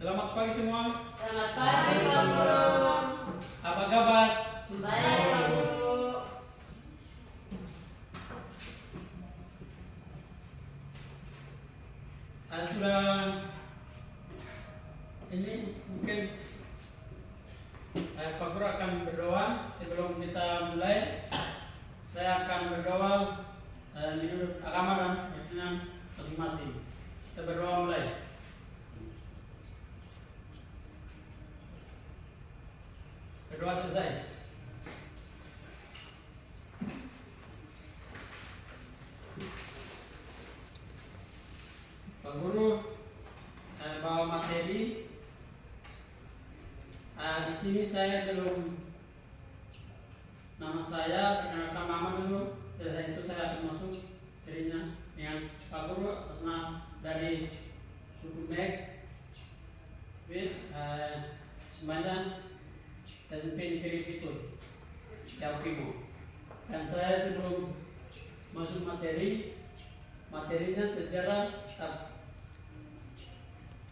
Selamat pagi semua. Selamat pagi Pak Guru. Apa kabar? Baik Pak Guru. Sudah ini mungkin Pak Guru akan berdoa sebelum kita mulai. Saya akan berdoa menurut agama dan keyakinan masing-masing. Kita berdoa mulai. Berdoa selesai. Pak Guru bawa materi. Di sini saya belum nama saya perkenalkan nama dulu. Setelah itu saya akan masuk dirinya dengan Pak Guru atas nama dari suku Mek, Semandan, SMP Negeri Pitul, Jawa Timur. Dan saya sebelum masuk materinya sejarah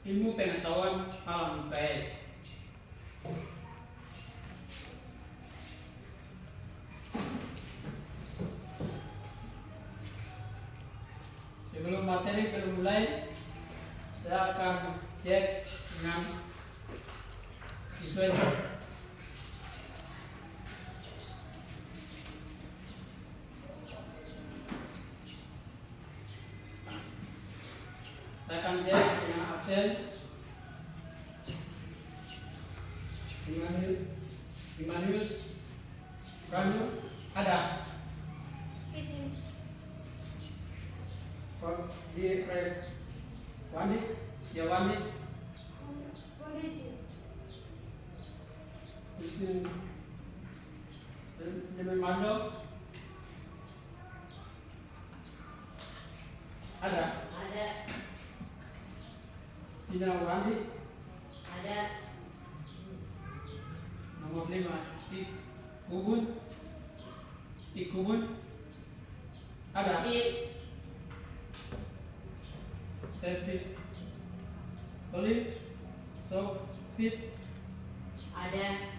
ilmu pengetahuan alam IPS. Sebelum materi mulai, saya akan cek dengan siswa. Saya akan cek dengan absen. Imanius Ranu ada di Wandi ya Wandi Demi Mando ada Tina Wandi Ada. nomor 5 Ikubun ada. Tetis Solid So Fit Ada.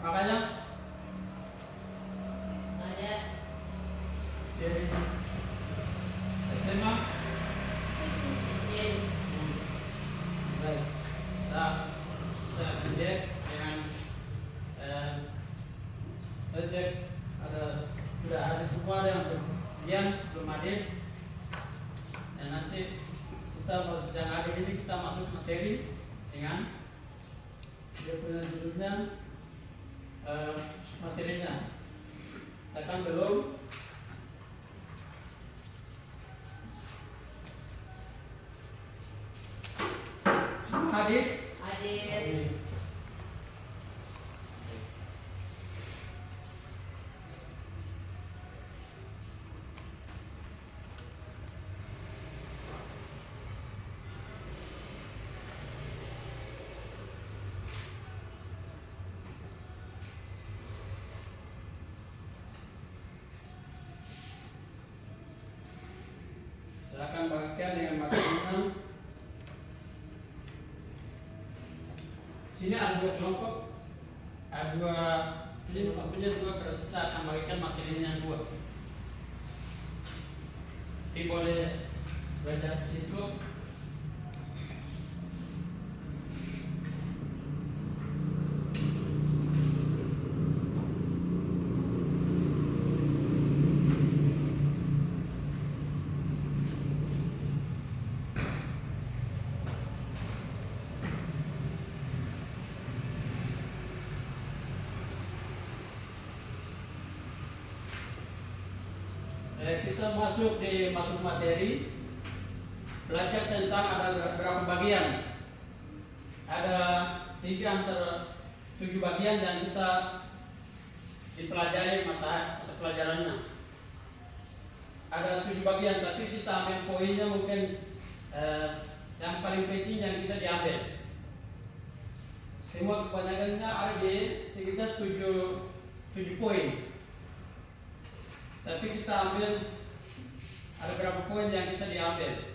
makanya Ada. dari SMA. Baik, saya cek dengan subjek sudah ada semua yang belum hadir, dan nanti kita masuk yang hadir ini kita masuk materi dengan dia punya judulnya materinya. Akan belum hadir. Hadir. Saya akan bagikan dengan materinya. Sini ada dua kelompok, ini punya dua, berarti saya akan bagikan materinya dua. Jadi boleh belajar di situ. Kita masuk materi, belajar tentang ada berapa bagian. Ada 3 antara 7 bagian yang kita dipelajari mata pelajarannya. Ada 7 bagian, tapi kita ambil poinnya mungkin yang paling penting yang kita diambil. Semua kebanyakannya ada di sekitar 7 poin. Tapi kita ambil Ada berapa poin yang kita diambil?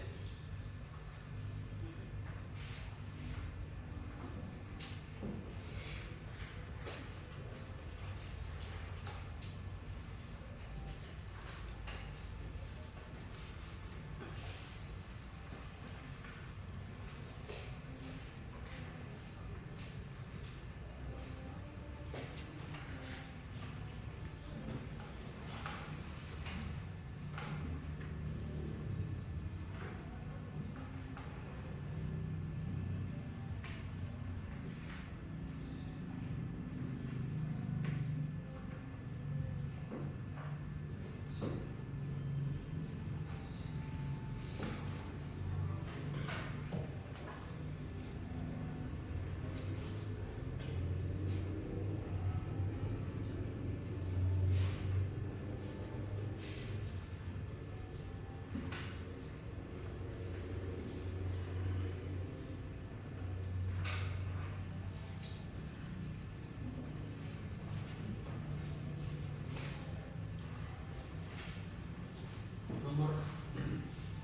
Nomor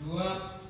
2.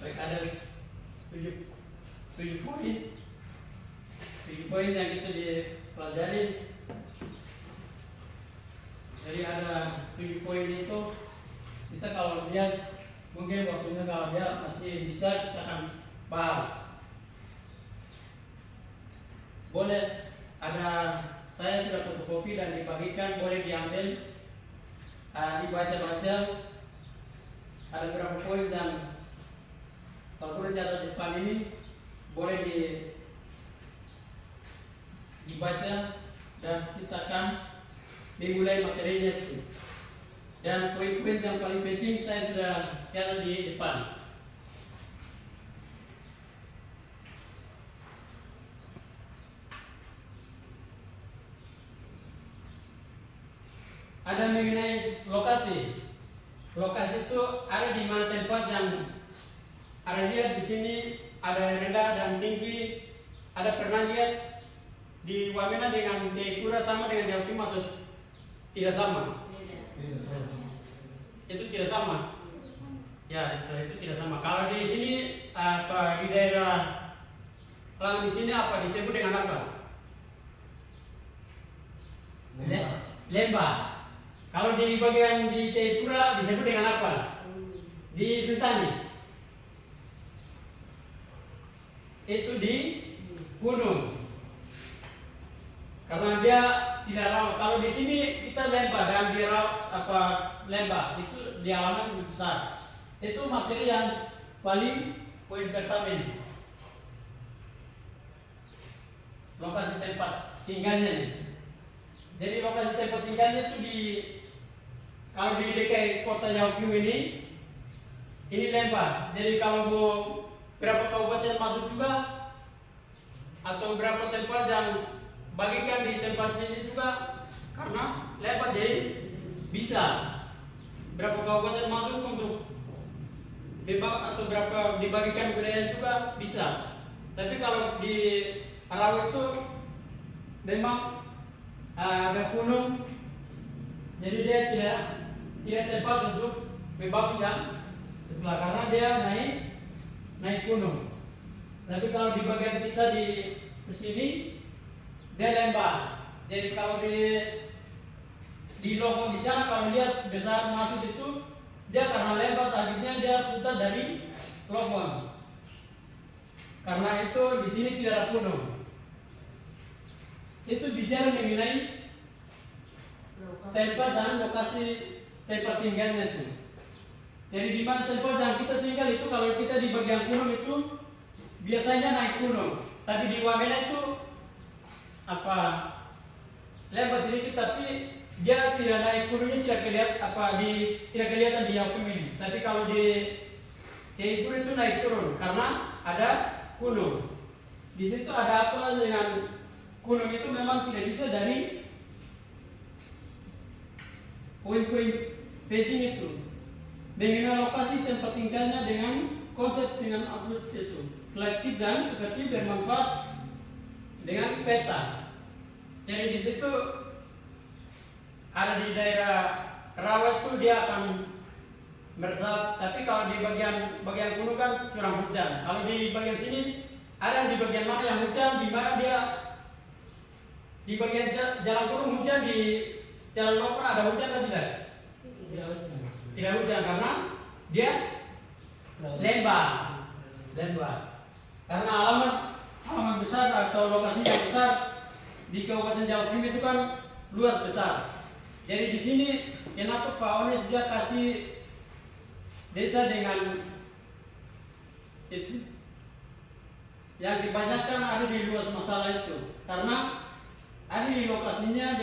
Baik, ada 7 poin. 7 poin yang kita dipelajari. Jadi ada 7 poin itu kita kalau lihat mungkin waktunya kalau dia masih bisa kita akan bahas. Boleh ada, saya sudah fotokopi dan dibagikan, boleh diambil, dibaca-baca. Ada beberapa poin yang kalau boleh catat di depan ini boleh dibaca dan kita akan memulai materinya itu. Dan poin-poin yang paling penting saya sudah catat di depan. Ada mengenai lokasi. Lokasi itu ada di mana tempat yang ada lihat di sini ada rendah dan tinggi. Ada pernah lihat di Wamena dengan Jayapura sama dengan Jawa Timur atau tidak sama? Itu tidak sama. Ya, itu tidak sama. Kalau di sini apa di daerah Lang di sini apa disebut dengan apa? Lembah. Kalau di bagian di Jayapura disebut dengan apa? Di Sentani. Itu di gunung. Karena dia tidak rawa. Kalau di sini kita lembah dan di lembah itu di halaman lebih besar. Itu materi yang paling poin pertama ini. Lokasi tempat tinggalnya nih. Jadi lokasi tempat tinggalnya itu kalau di DKI Kota Jawa Timur ini lembah. Jadi kalau mau berapa kabupaten masuk juga atau berapa tempat yang bagikan di tempat ini juga karena lembah jadi bisa berapa kabupaten masuk untuk bebas atau berapa dibagikan wilayah juga bisa. Tapi kalau di Arawa itu memang ada gunung, jadi dia tidak tepat untuk bebas yang sebelah karena dia naik gunung. Tapi kalau di bagian kita di sini dia lembah. Jadi kalau di lubang di sana kalau lihat besar masuk itu dia karena lembah akhirnya dia putar dari lubang. Karena itu di sini tidak ada gunung. Itu bicara mengenai tempat dan lokasi tempat tinggalnya itu. Jadi di mana tempat yang kita tinggal itu kalau kita di bagian gunung itu biasanya naik gunung. Tapi di Wamena itu lembah sedikit tapi dia tidak naik gunungnya tidak kelihatan di Yakum ini. Tapi kalau di Jayapura itu naik turun karena ada gunung. Di situ ada apa dengan gunung itu memang tidak bisa dari poin-poin penting itu. Mengenai lokasi tempat tinggalnya dengan konsep dengan upload itu kolektif dan seperti bermanfaat dengan peta. Jadi di situ ada di daerah rawa itu dia akan meresap. Tapi kalau di bagian gunung kan curang hujan. Kalau di bagian sini ada di bagian mana yang hujan, di mana dia di bagian jalan gunung hujan, di jalan lokal ada hujan atau tidak? Tidak hujan karena dia lembah. Karena halaman besar atau lokasi yang besar di Kabupaten Jawa Timur itu kan luas besar. Jadi di sini kenapa Pak Onis dia kasih desa dengan itu? Yang kebanyakan ada di luas masalah itu karena ada di lokasinya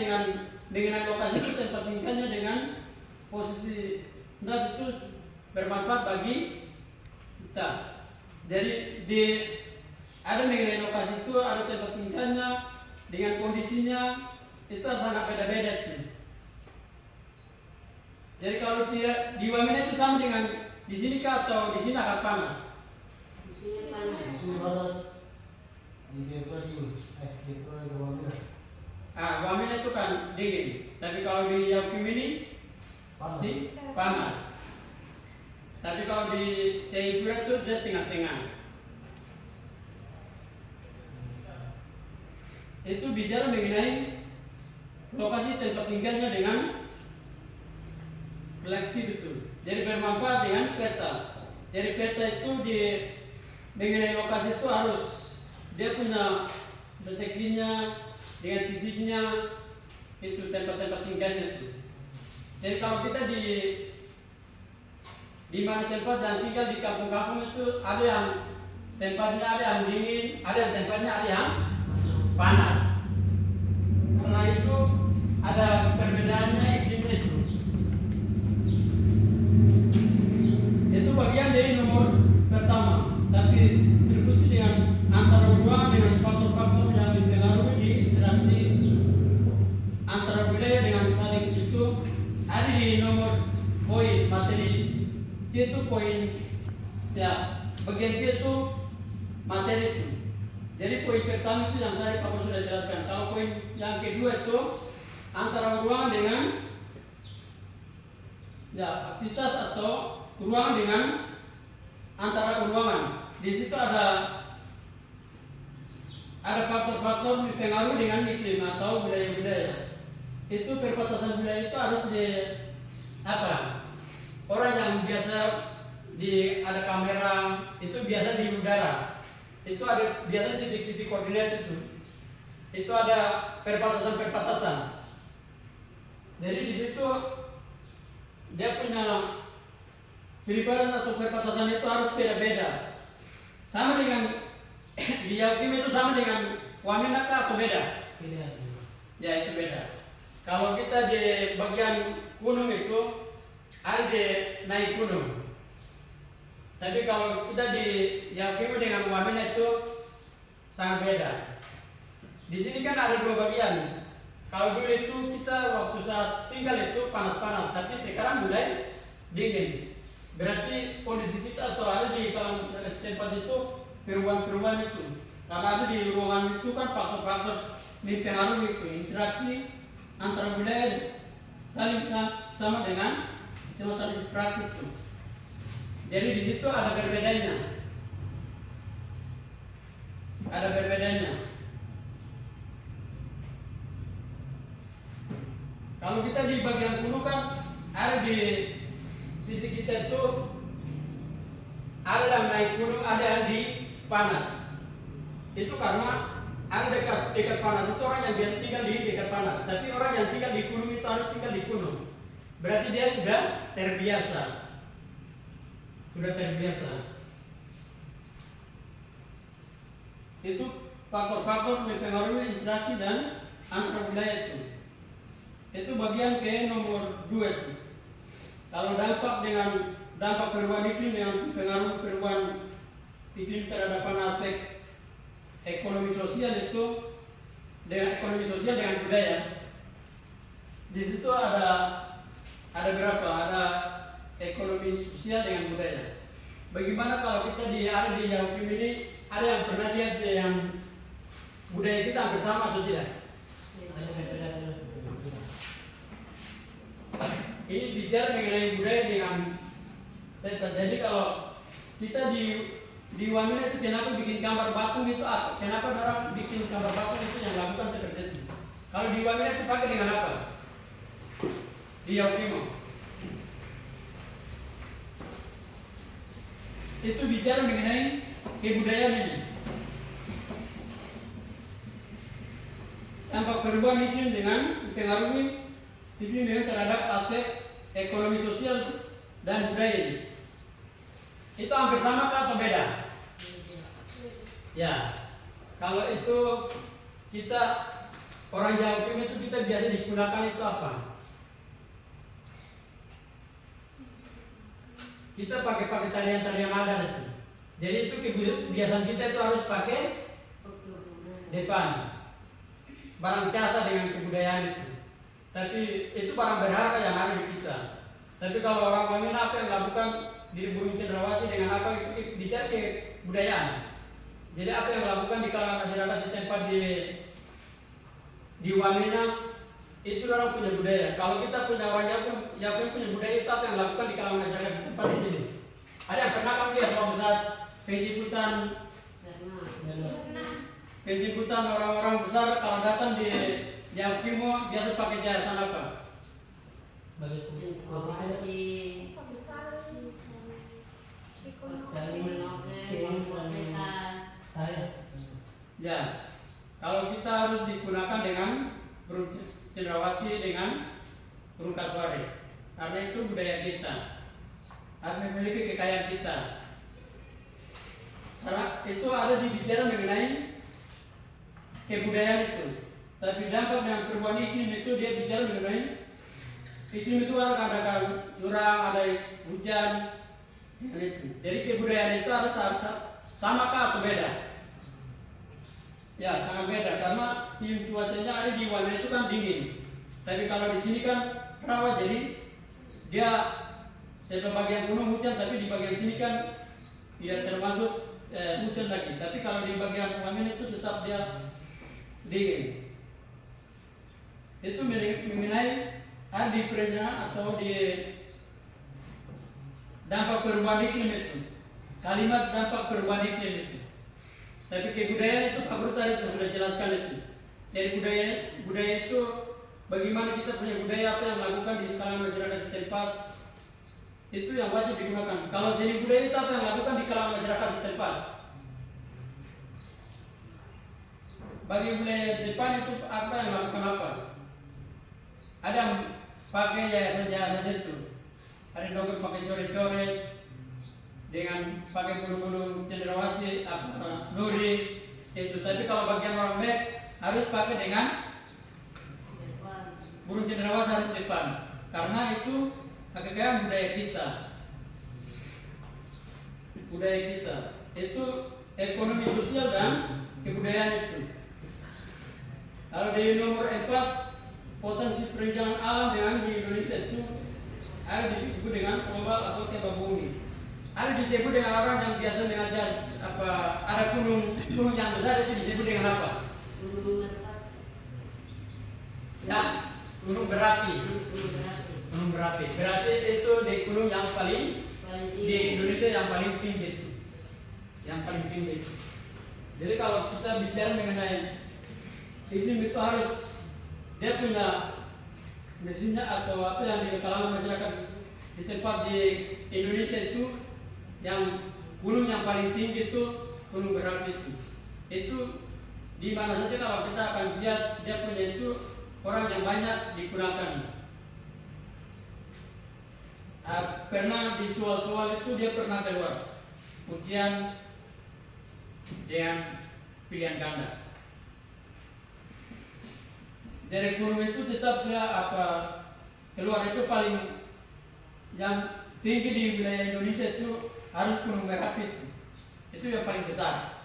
dengan lokasi itu tempat tinggalnya dengan posisi itu bermanfaat bagi kita. Jadi ada mengenai lokasi itu ada tempat tinggalnya dengan kondisinya itu sangat beda-beda itu. Jadi kalau tidak di Wamena itu sama dengan di sini atau di sini agak panas. Di sini panas. Di Jayapura di Wamena. Wamena itu kan dingin. Tapi kalau di Yakum ini panas. Tapi kalau di Jayapura itu dia setengah-setengah. Itu bicara mengenai lokasi tempat tinggalnya dengan kolektif itu. Jadi bermanfaat dengan peta. Jadi peta itu mengenai lokasi itu harus dia punya detektinya dengan titiknya itu tempat-tempat tinggalnya itu. Jadi kalau kita di mana tempat yang tinggal di kampung-kampung itu ada yang tempatnya ada yang dingin, ada yang tempatnya ada yang panas. karena itu ada perbedaannya iklimnya itu. Itu bagian dari nomor pertama, tapi diskusi dengan antara ruangan dengan faktor-faktor yang mempengaruhi di interaksi antara wilayah dengan saling itu ada di nomor poin materi C itu poin ya bagian C itu materi itu. Jadi poin pertama itu yang tadi Pak sudah jelaskan. Kalau poin yang kedua itu antara ruangan dengan ya aktivitas atau ruangan dengan antara ruangan. Di situ ada faktor-faktor mempengaruhi dengan iklim atau budaya-budaya. Itu perbatasan wilayah itu harus di apa? Orang yang biasa ada kamera itu biasa di udara. Itu ada biasa titik-titik koordinat itu. Itu ada perbatasan-perbatasan. Jadi di situ dia punya perbatasan atau perbatasan itu harus beda-beda. Sama dengan di Yakim itu sama dengan Wamena atau beda? Beda. Ya itu beda. Kalau kita di bagian gunung itu ada di naik gunung. Tapi kalau kita di Yakim dengan Wamena itu sangat beda. Di sini kan ada dua bagian. Kalau dulu itu kita waktu saat tinggal itu panas-panas, tapi sekarang mulai dingin. Berarti kondisi kita atau ada di kalau misalnya setempat itu perubahan-perubahan itu. Karena ada di ruangan itu kan faktor-faktor mempengaruhi itu interaksi antara wilayah saling sama dengan semacam interaksi itu. Jadi di situ ada berbedanya. Ada berbedanya. Kalau kita di bagian gunung kan ada di sisi kita itu ada yang naik gunung, ada yang di panas. Itu karena ada dekat panas itu orang yang biasa tinggal di dekat panas, tapi orang yang tinggal di gunung itu harus tinggal di gunung. Berarti dia sudah terbiasa. Sudah terbiasa. Itu faktor-faktor mempengaruhi interaksi dan antar wilayah itu. Itu bagian ke nomor 2 itu. Kalau dampak perubahan iklim dengan pengaruh perubahan iklim terhadap aspek ekonomi sosial itu dengan ekonomi sosial dengan budaya. Di situ ada berapa? Ada ekonomi sosial dengan budaya. Bagaimana kalau kita ada di Yakim ini ada yang pernah lihat yang budaya kita hampir sama atau tidak? Ini bicara mengenai budaya dengan jadi kalau kita di Wamena itu kenapa bikin gambar batu itu apa? Kenapa orang bikin gambar batu itu yang lakukan seperti itu? Kalau di Wamena itu pakai dengan apa? Di Yaukimo. Itu bicara mengenai kebudayaan ini. Tanpa perubahan iklim dengan mempengaruhi iklim dengan terhadap aspek ekonomi sosial dan budaya ini. Itu hampir sama atau beda? Ya, kalau itu kita orang Jawa itu kita biasa digunakan itu apa? Kita pakai tarian-tarian adat itu. Jadi itu kebiasaan kita itu harus pakai depan. Barang jasa dengan kebudayaan itu. Tapi itu barang berharga yang ada di kita. Tapi kalau orang Wamena apa yang lakukan di Burung Cendrawasih dengan apa itu bicara kebudayaan. Jadi apa yang lakukan di kalangan masyarakat setempat di Wamena itu orang punya budaya. Kalau kita punya orang Yakin punya budaya itu apa yang lakukan di kalangan masyarakat setempat di sini. Ada yang pernah kamu lihat waktu saat penjemputan orang-orang besar kalau datang di Yaukimo biasa pakai jasa apa? Ya, kalau kita harus digunakan dengan burung cendrawasih dengan burung kasuari, karena itu budaya kita, harus memiliki kekayaan kita. Karena itu ada dibicara mengenai kebudayaan itu. Tapi dampak dengan perubahan iklim itu dia bicara mengenai iklim itu ada curang, ada hujan, dengan itu. Jadi kebudayaan itu harus samakah atau beda? Ya sangat beda karena iklim cuacanya ada di Wanda itu kan dingin. Tapi kalau di sini kan rawa, jadi dia sebagian gunung hujan, tapi di bagian sini kan tidak termasuk hujan lagi. Tapi kalau di bagian Wangen itu tetap dia dingin. Itu mengenai di perencanaan atau di dampak perubahan iklim itu. Kalimat dampak perubahan iklim itu. Tapi kebudayaan itu Pak Guru tadi sudah jelaskan itu. Jadi budaya itu bagaimana kita punya budaya, apa yang lakukan di kalangan masyarakat setempat, itu yang wajib digunakan. Kalau seni budaya itu apa yang lakukan di kalangan masyarakat setempat. Bagi budaya Jepang itu apa yang lakukan apa? Ada yang pakai yayasan-yayasan itu. Ada dompet pakai coret-coret dengan pakai bulu-bulu cendrawasih, nuri itu. Tapi kalau bagian orang baik harus pakai dengan burung cendrawasih harus depan, karena itu kekayaan budaya kita. Budaya kita itu ekonomi sosial dan kebudayaan itu. Kalau di nomor 4 potensi perencanaan alam dengan di Indonesia itu ada disebut dengan global atau tembak bumi. Ada disebut dengan orang yang biasa mengajar ada gunung yang besar itu disebut dengan apa? Ya, gunung berapi. Gunung berapi. Berarti itu di gunung yang paling di Indonesia yang paling tinggi. Yang paling tinggi. Jadi kalau kita bicara mengenai iklim itu harus dia punya mesinnya atau apa yang di kalangan masyarakat di tempat di Indonesia itu yang gunung yang paling tinggi itu gunung berapi itu. Itu di mana saja kalau kita akan lihat dia punya itu orang yang banyak digunakan. Pernah di soal-soal itu dia pernah keluar ujian dengan pilihan ganda. Dari gunung itu tetap dia keluar itu paling yang tinggi di wilayah Indonesia itu harus gunung Merapi itu yang paling besar.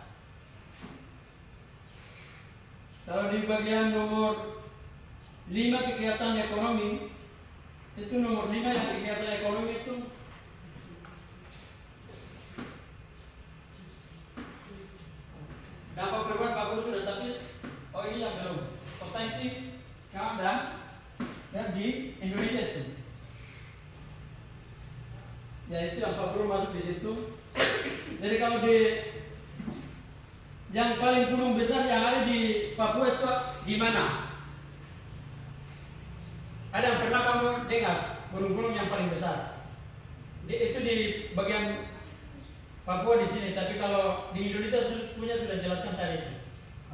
Kalau di bagian nomor 5 kegiatan ekonomi itu nomor 5 yang kegiatan ekonomi itu dampak perubahan Pak Guru sudah, tapi ini yang belum potensi yang ada di Indonesia itu. Ya itu yang Pak Guru masuk di situ. Jadi kalau di yang paling gunung besar yang ada di Papua itu di mana? Ada yang pernah kamu dengar gunung-gunung yang paling besar? Itu di bagian Papua di sini. Tapi kalau di Indonesia punya sudah jelaskan tadi itu.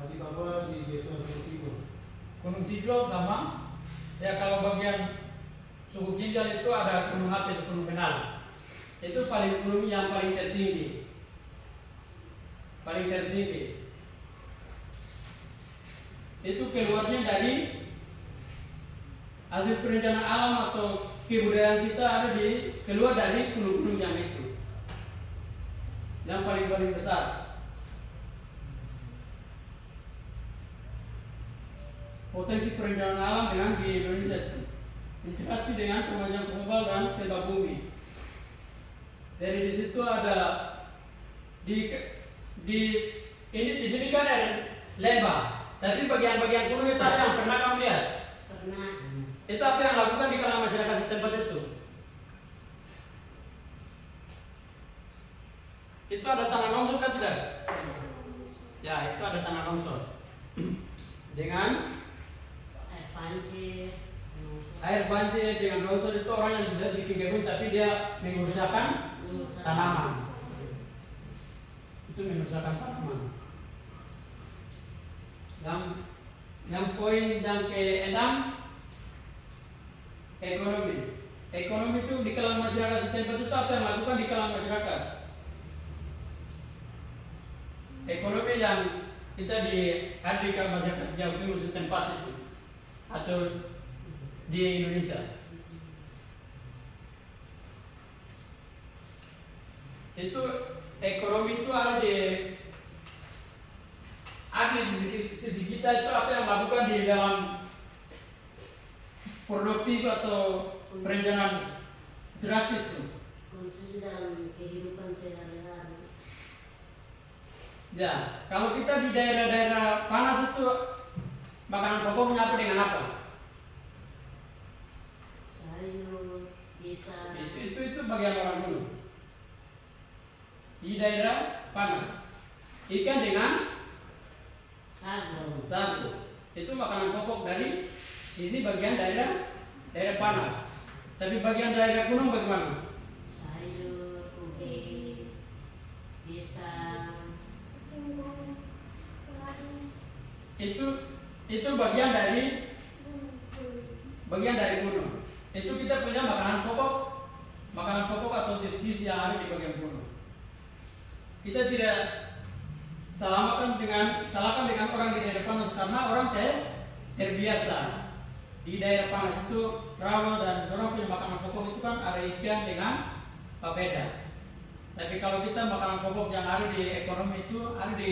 Di Papua di Gunung Sidlo. Gunung Sidlo sama. Ya kalau bagian suku Kinjal itu ada gunung apa itu gunung Benal. Itu paling gunung yang paling tertinggi. Paling tertinggi. Itu keluarnya dari hasil perencanaan alam atau kebudayaan kita ada di keluar dari gunung-gunung yang itu. Yang paling besar. Potensi perencanaan alam dengan di Indonesia itu interaksi dengan kemajuan global dan tembak bumi. Dari di situ ada di sini kan ada lembah, tapi bagian-bagian gunung itu ada yang pernah kamu lihat? Pernah. Itu apa yang lakukan di kalangan masyarakat setempat itu? Itu ada tanah longsor kan tidak? Ya itu ada tanah longsor dengan air banjir dengan longsor itu orang yang bisa bikin kebun tapi dia menguruskan tanaman. Itu menguruskan tanaman. Yang poin yang ke-6 ekonomi. Ekonomi itu di kalangan masyarakat setempat itu apa yang lakukan di kalangan masyarakat? Ekonomi yang kita ada di masyarakat Jawa Timur setempat itu atau di Indonesia. Itu ekonomi itu ada di sisi kita itu apa yang lakukan di dalam produktif atau perencanaan interaksi itu. Konsumsi dalam kehidupan sehari-hari. Ya, kalau kita di daerah-daerah panas itu makanan pokoknya apa dengan apa? Sayur, bisa. Itu bagian orang dulu. Di daerah panas, ikan dengan sagu. Itu makanan pokok dari sisi bagian daerah panas. Tapi bagian daerah gunung bagaimana? Sayur, ubi, pisang. Itu bagian dari gunung. Itu kita punya makanan pokok atau jenis yang ada di bagian gunung. Kita tidak salahkan dengan orang di daerah panas karena orang terbiasa di daerah panas itu rawa dan orang punya makanan pokok itu kan ada ikan dengan papeda. Tapi kalau kita makanan pokok yang ada di ekonomi itu ada di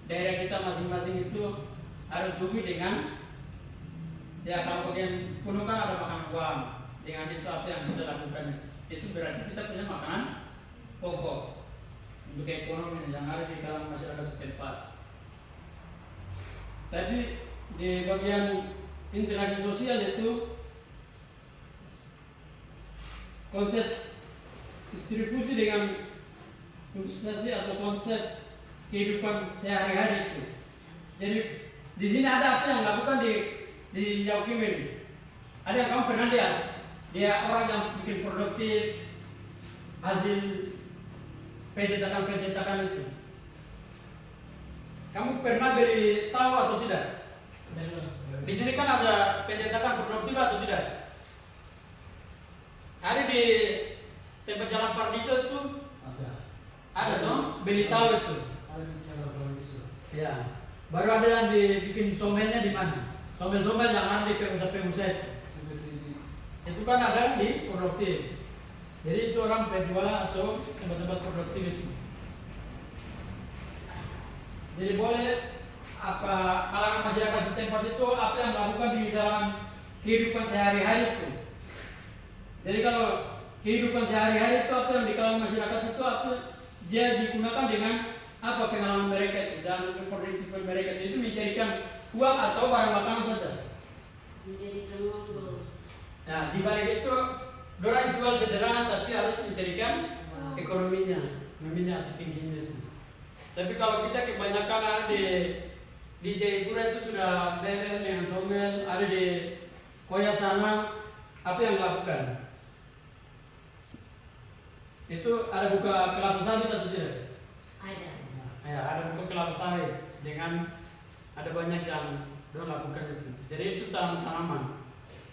daerah kita masing-masing itu harus ubi dengan ya kalau bagian gunung kan ada makan buah dengan itu apa yang kita lakukan itu berarti kita punya makanan pokok untuk ekonomi yang ada di dalam masyarakat setempat. Tapi di bagian interaksi sosial itu konsep distribusi dengan investasi atau konsep kehidupan sehari-hari itu. Jadi di sini ada apa yang lakukan di Jawa Timur. Ada yang kamu pernah lihat? Dia orang yang bikin produktif hasil pencetakan itu. Kamu pernah beli tahu atau tidak? Di sini kan ada pencetakan produktif atau tidak? Ada di tempat Jalan Paradiso itu ada dong beli tahu itu. Ada di Jalan Paradiso. Ya. Baru ada yang dibikin somelnya di mana? Somel-somel yang ada di pengusaha-pengusaha itu. Itu kan ada di produktif. Jadi itu orang penjualan atau tempat-tempat produktif itu. Jadi boleh apa kalangan masyarakat setempat itu apa yang melakukan di dalam kehidupan sehari-hari itu. Jadi kalau kehidupan sehari-hari itu apa yang di kalangan masyarakat itu apa dia digunakan dengan apa pengalaman mereka itu dan produktif mereka itu menjadikan uang atau barang makanan saja. Menjadikan uang. Nah, di balik itu orang jual sederhana tapi harus menjadikan ekonominya, atau tingginya itu. Tapi kalau kita kebanyakan ada di Jayapura itu sudah beler dengan somel, ada di Koya sana, apa yang dilakukan? Itu ada buka kelapa sawit atau tidak? Ada. Ya, ada buka kelapa sawit dengan ada banyak yang lakukan itu. Jadi itu tanaman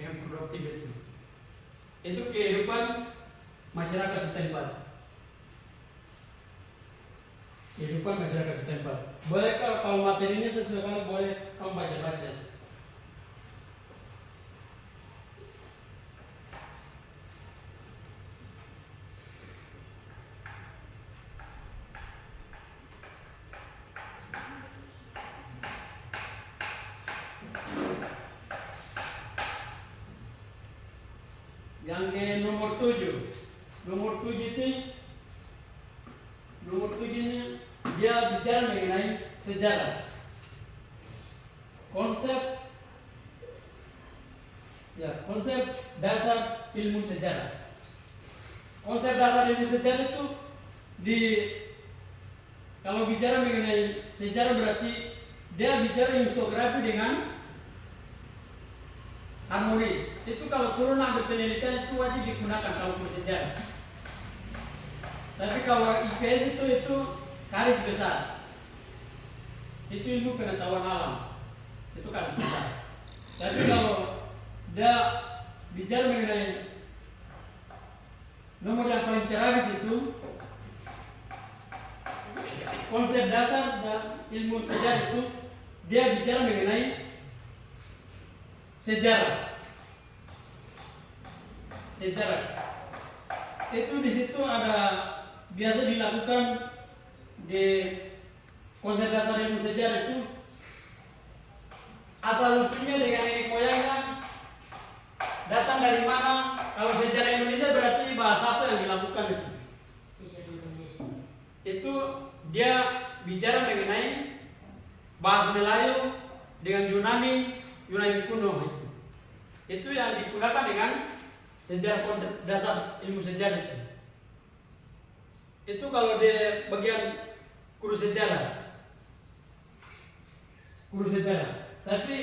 yang produktif itu. Itu kehidupan masyarakat setempat. Boleh kalau materinya sesuai kalau boleh kamu baca-baca. Yang ke nomor 7. Nomor 7 ini dia bicara mengenai sejarah. Konsep dasar ilmu sejarah. Konsep dasar ilmu sejarah itu kalau bicara mengenai sejarah berarti dia bicara historiografi dengan harmonis. Itu kalau turun ambil penelitian itu wajib digunakan kalau bersejarah. Tapi kalau IPS itu garis besar. Itu ilmu pengetahuan alam. Itu garis besar. Tapi kalau dia bicara mengenai nomor yang paling terakhir itu konsep dasar dan ilmu sejarah itu dia bicara mengenai sejarah. Sejarah itu di situ ada biasa dilakukan di konsep dasar ilmu sejarah itu asal usulnya dengan nenek moyangnya datang dari mana. Kalau sejarah Indonesia berarti bahasa apa yang dilakukan itu? Sejarah Indonesia. Itu dia bicara mengenai bahasa Melayu dengan Yunani kuno itu. Itu yang digunakan dengan sejarah konsep dasar ilmu sejarah itu. Itu kalau di bagian guru sejarah. Tapi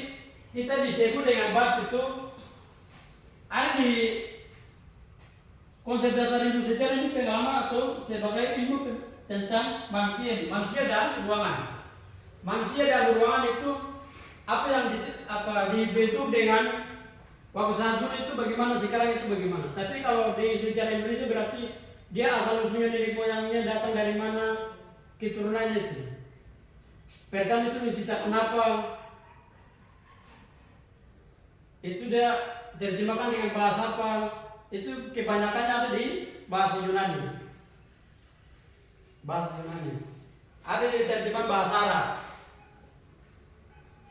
kita disebut dengan bab itu ada di konsep dasar ilmu sejarah ini pengalaman atau sebagai ilmu tentang manusia dan ruangan. Manusia dan ruangan itu apa yang dibentuk dengan waktu saat dulu itu bagaimana, sekarang itu bagaimana. Tapi kalau di sejarah Indonesia berarti dia asal usulnya nenek moyangnya datang dari mana, keturunannya itu. Pertama itu menciptakan apa, itu dia terjemahkan dengan bahasa apa, itu kebanyakannya ada di bahasa Yunani. Ada di terjemahan bahasa Arab.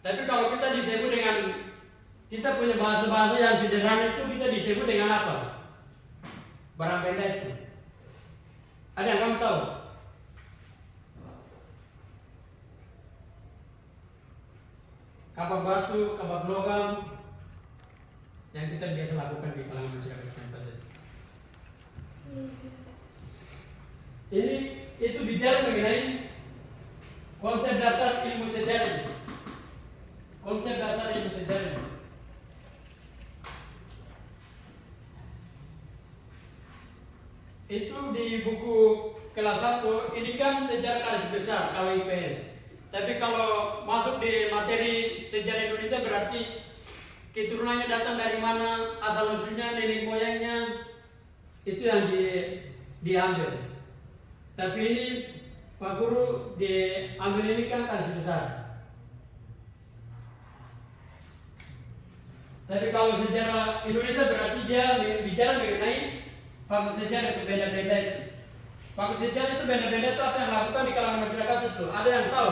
Tapi kalau kita disebut dengan, kita punya bahasa-bahasa yang sederhana itu kita disebut dengan apa? Barang benda itu. Ada yang kamu tahu? Kapak batu, kapak logam yang kita biasa lakukan di kalangan masyarakat setempat itu. Ini itu bicara mengenai konsep dasar ilmu sejarah. Itu di buku kelas 1, ini kan sejarah garis besar kalau IPS. Tapi kalau masuk di materi sejarah Indonesia berarti keturunannya datang dari mana, asal usulnya, nenek moyangnya, itu yang diambil. Tapi ini Pak Guru diambil ini kan garis besar. Tapi kalau sejarah Indonesia berarti dia bicara mengenai faktor sejarah itu beda-beda itu. Faktor sejarah itu beda-beda itu apa yang dilakukan di kalangan masyarakat itu. Ada yang tahu?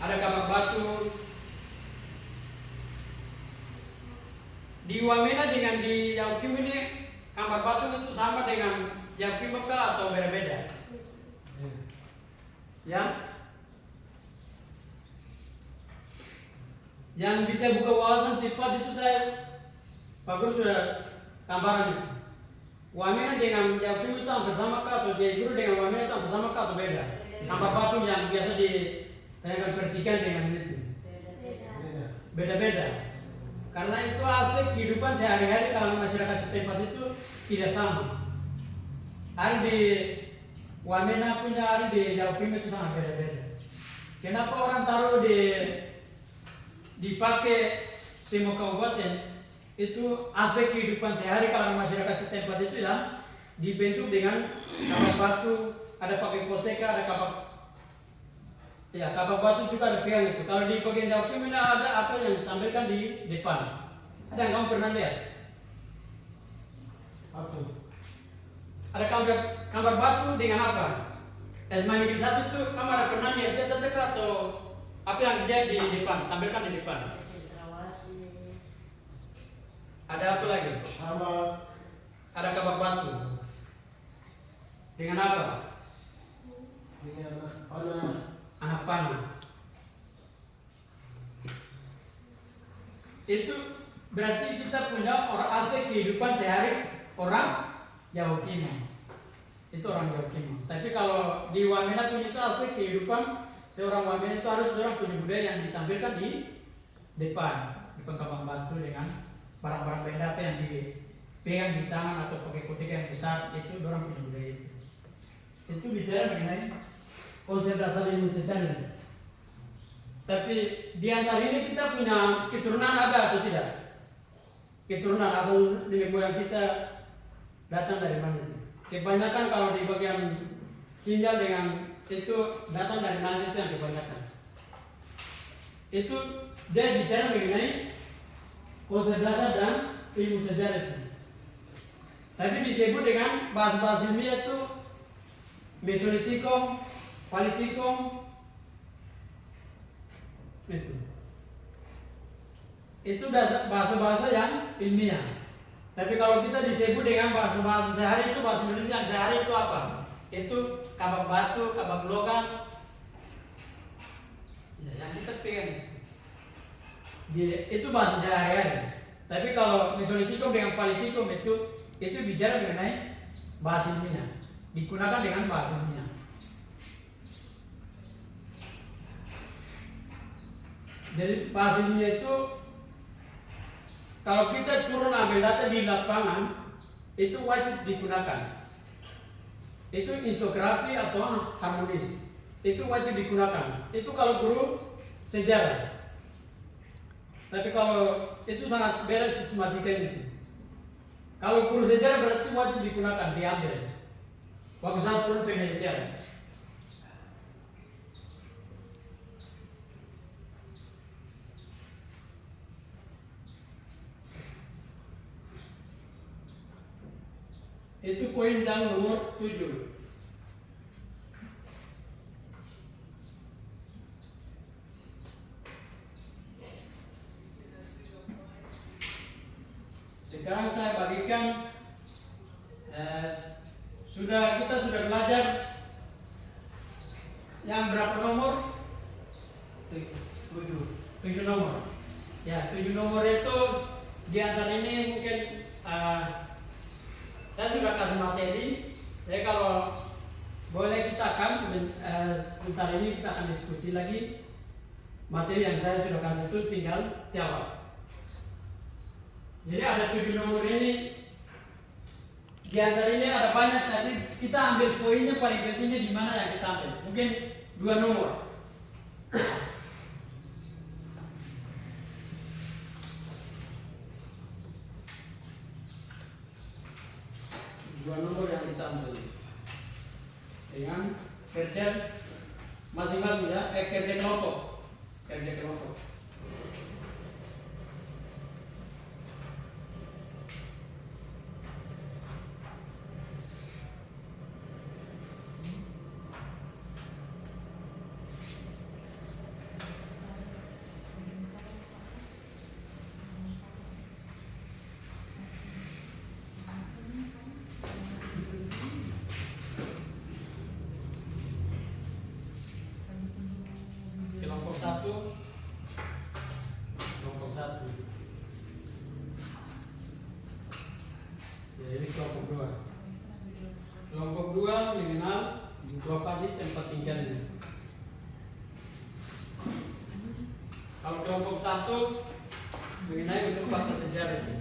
Ada kapak batu. Di Wamena dengan di Yaokim ini kapak batu itu sama dengan Yaokim atau berbeda? Ya? Yang bisa buka wawasan cepat itu saya, Pak Guru sudah gambaran itu. Wamena dengan Yaokim itu hampir sama kah, atau Jai Guru dengan Wamena itu hampir sama kah atau beda? Kapak batu yang biasa diperhatikan dengan itu beda-beda. Karena itu aspek kehidupan sehari-hari kalau masyarakat setempat itu tidak sama. Ada di Wamena punya, ada di Yaokim itu sangat beda-beda. Kenapa orang taruh dipakai semua kabupaten? Itu aspek kehidupan sehari kalau masyarakat setempat itu ya dibentuk dengan kapak batu, ada pakai koteka, ada kapak batu juga ada pegang itu. Kalau di bagian Yaokim ini ada apa yang ditampilkan di depan. Ada yang kamu pernah lihat? Apa? Ada gambar batu dengan apa? Esmani satu itu kamu ada pernah lihat dia terdekat atau apa yang dia di depan, tampilkan di depan? Ada apa lagi? Ada kapak batu. Dengan apa? Dengan panah. Anak panah. Itu berarti kita punya orang aspek kehidupan sehari orang Jawa Timur. Itu orang Jawa Timur. Tapi kalau di Wamena punya itu aspek kehidupan seorang Wamena itu harus orang punya budaya yang ditampilkan di depan kapak batu dengan barang-barang benda apa yang dipegang di tangan atau pakai koteka yang besar, itu orang punya budaya itu. Itu bicara mengenai konsep dasar ilmu sejarah. Tapi di antara ini kita punya keturunan ada atau tidak? Keturunan asal nenek moyang kita datang dari mana itu? kebanyakan kalau di bagian ginjal dengan itu datang dari nasi itu yang kebanyakan. Itu dia bicara mengenai konsep dasar dan ilmu sejarah itu. Tapi disebut dengan bahasa-bahasa ilmiah itu Mesolitikum, Paleolitikum, itu bahasa-bahasa yang ilmiah. Tapi kalau kita disebut dengan bahasa-bahasa sehari itu bahasa Indonesia yang sehari itu apa? Itu kabak batu, kabak logam, ya, yang kita pegang. Itu bahasa sehari-hari. Tapi kalau Mesolitikum dengan Paleolitikum itu bicara mengenai bahasa ilmiah, digunakan dengan bahasa ilmiah. Jadi bahasa ilmiah itu kalau kita turun ambil data di lapangan itu wajib digunakan. Itu isografi atau harmonis. Itu wajib digunakan. Itu kalau guru sejarah. Tapi kalau itu sangat beda sistematika itu. Kalau guru sejarah berarti wajib digunakan, diambil. Waktu saat turun penelitian. Itu poin yang nomor 7. Sekarang saya bagikan kita sudah belajar yang berapa nomor? 7 nomor. Ya, 7 nomor itu di antara ini mungkin saya sudah kasih materi. Jadi kalau boleh kita akan sebentar ini kita akan diskusi lagi. Materi yang saya sudah kasih itu tinggal jawab. Jadi ada 7 nomor ini. Di antara ini ada banyak, tapi kita ambil poinnya paling pentingnya di mana yang kita ambil. Mungkin 2 nomor. Dua nomor yang kita ambil dengan kerja masing-masing ya, kerja kelompok. Kelompok satu. Jadi kelompok 2. Kelompok 2 mengenal lokasi tempat tinggalnya. Kalau kelompok 1 mengenai bentuk fakta sejarah itu.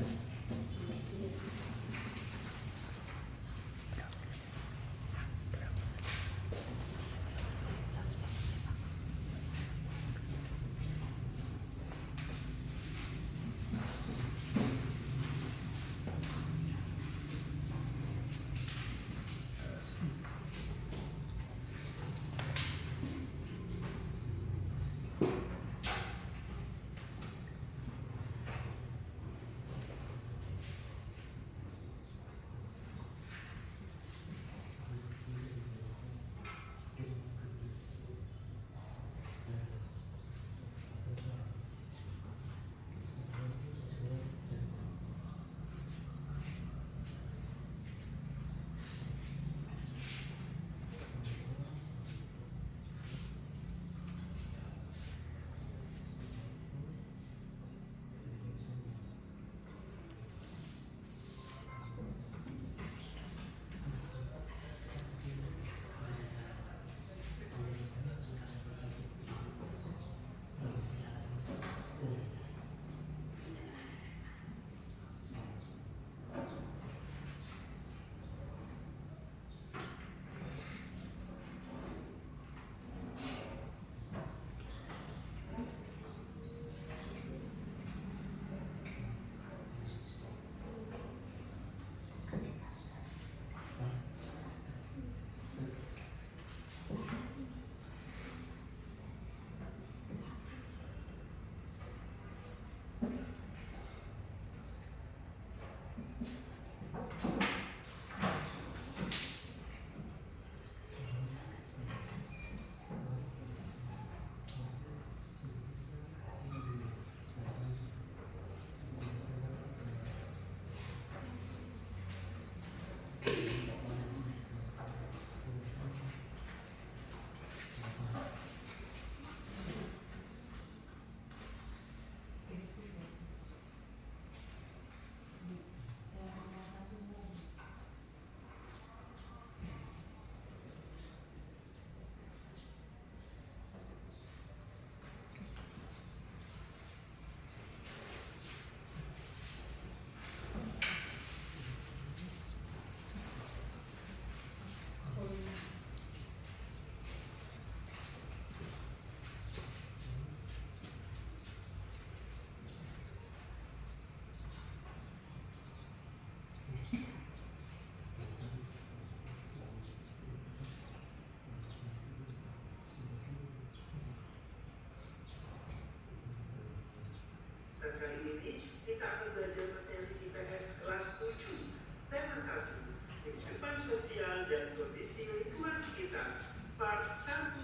setuju. Tema 1, kehidupan sosial dan kondisi lingkungan sekitar. Part 1.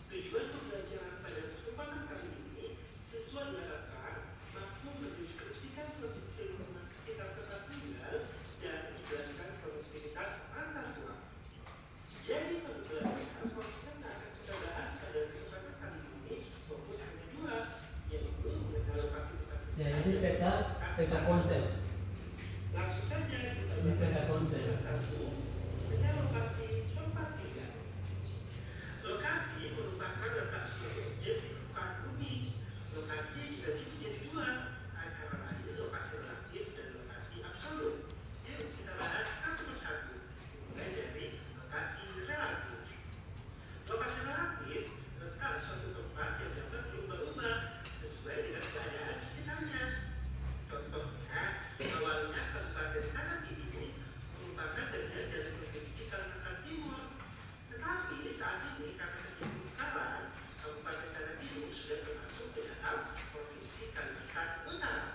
Tujuan pembelajaran pada kesempatan kali ini, siswa diharapkan mampu mendeskripsikan kondisi lingkungan sekitar tempat tinggal dan menjelaskan produktivitas antar ruang. Jadi satu pelajaran konsep yang akan kita bahas pada kesempatan kali ini fokus hanya 2, yaitu mengenal lokasi tempat tinggal. Ya, ini peta konsep. Langsung saja kita Ini peta bahas konsep. yang 1, mengenal lokasi tempat tinggal. Lokasi merupakan letak suatu objek di tempat unik. Lokasi dibagi menjadi 2, antara lain lokasi relatif dan lokasi absolut. Yuk kita bahas satu persatu. Mulai dari lokasi relatif. Lokasi relatif letak suatu tempat yang dapat berubah-ubah sesuai dengan keadaan sekitarnya. Contohnya, awalnya Kabupaten Tanah ini merupakan bagian dari Provinsi Kalimantan Timur. Tetapi saat ini karena terjadi pemekaran, Kabupaten Tanah Timur sudah termasuk ke dalam Provinsi Kalimantan Utara.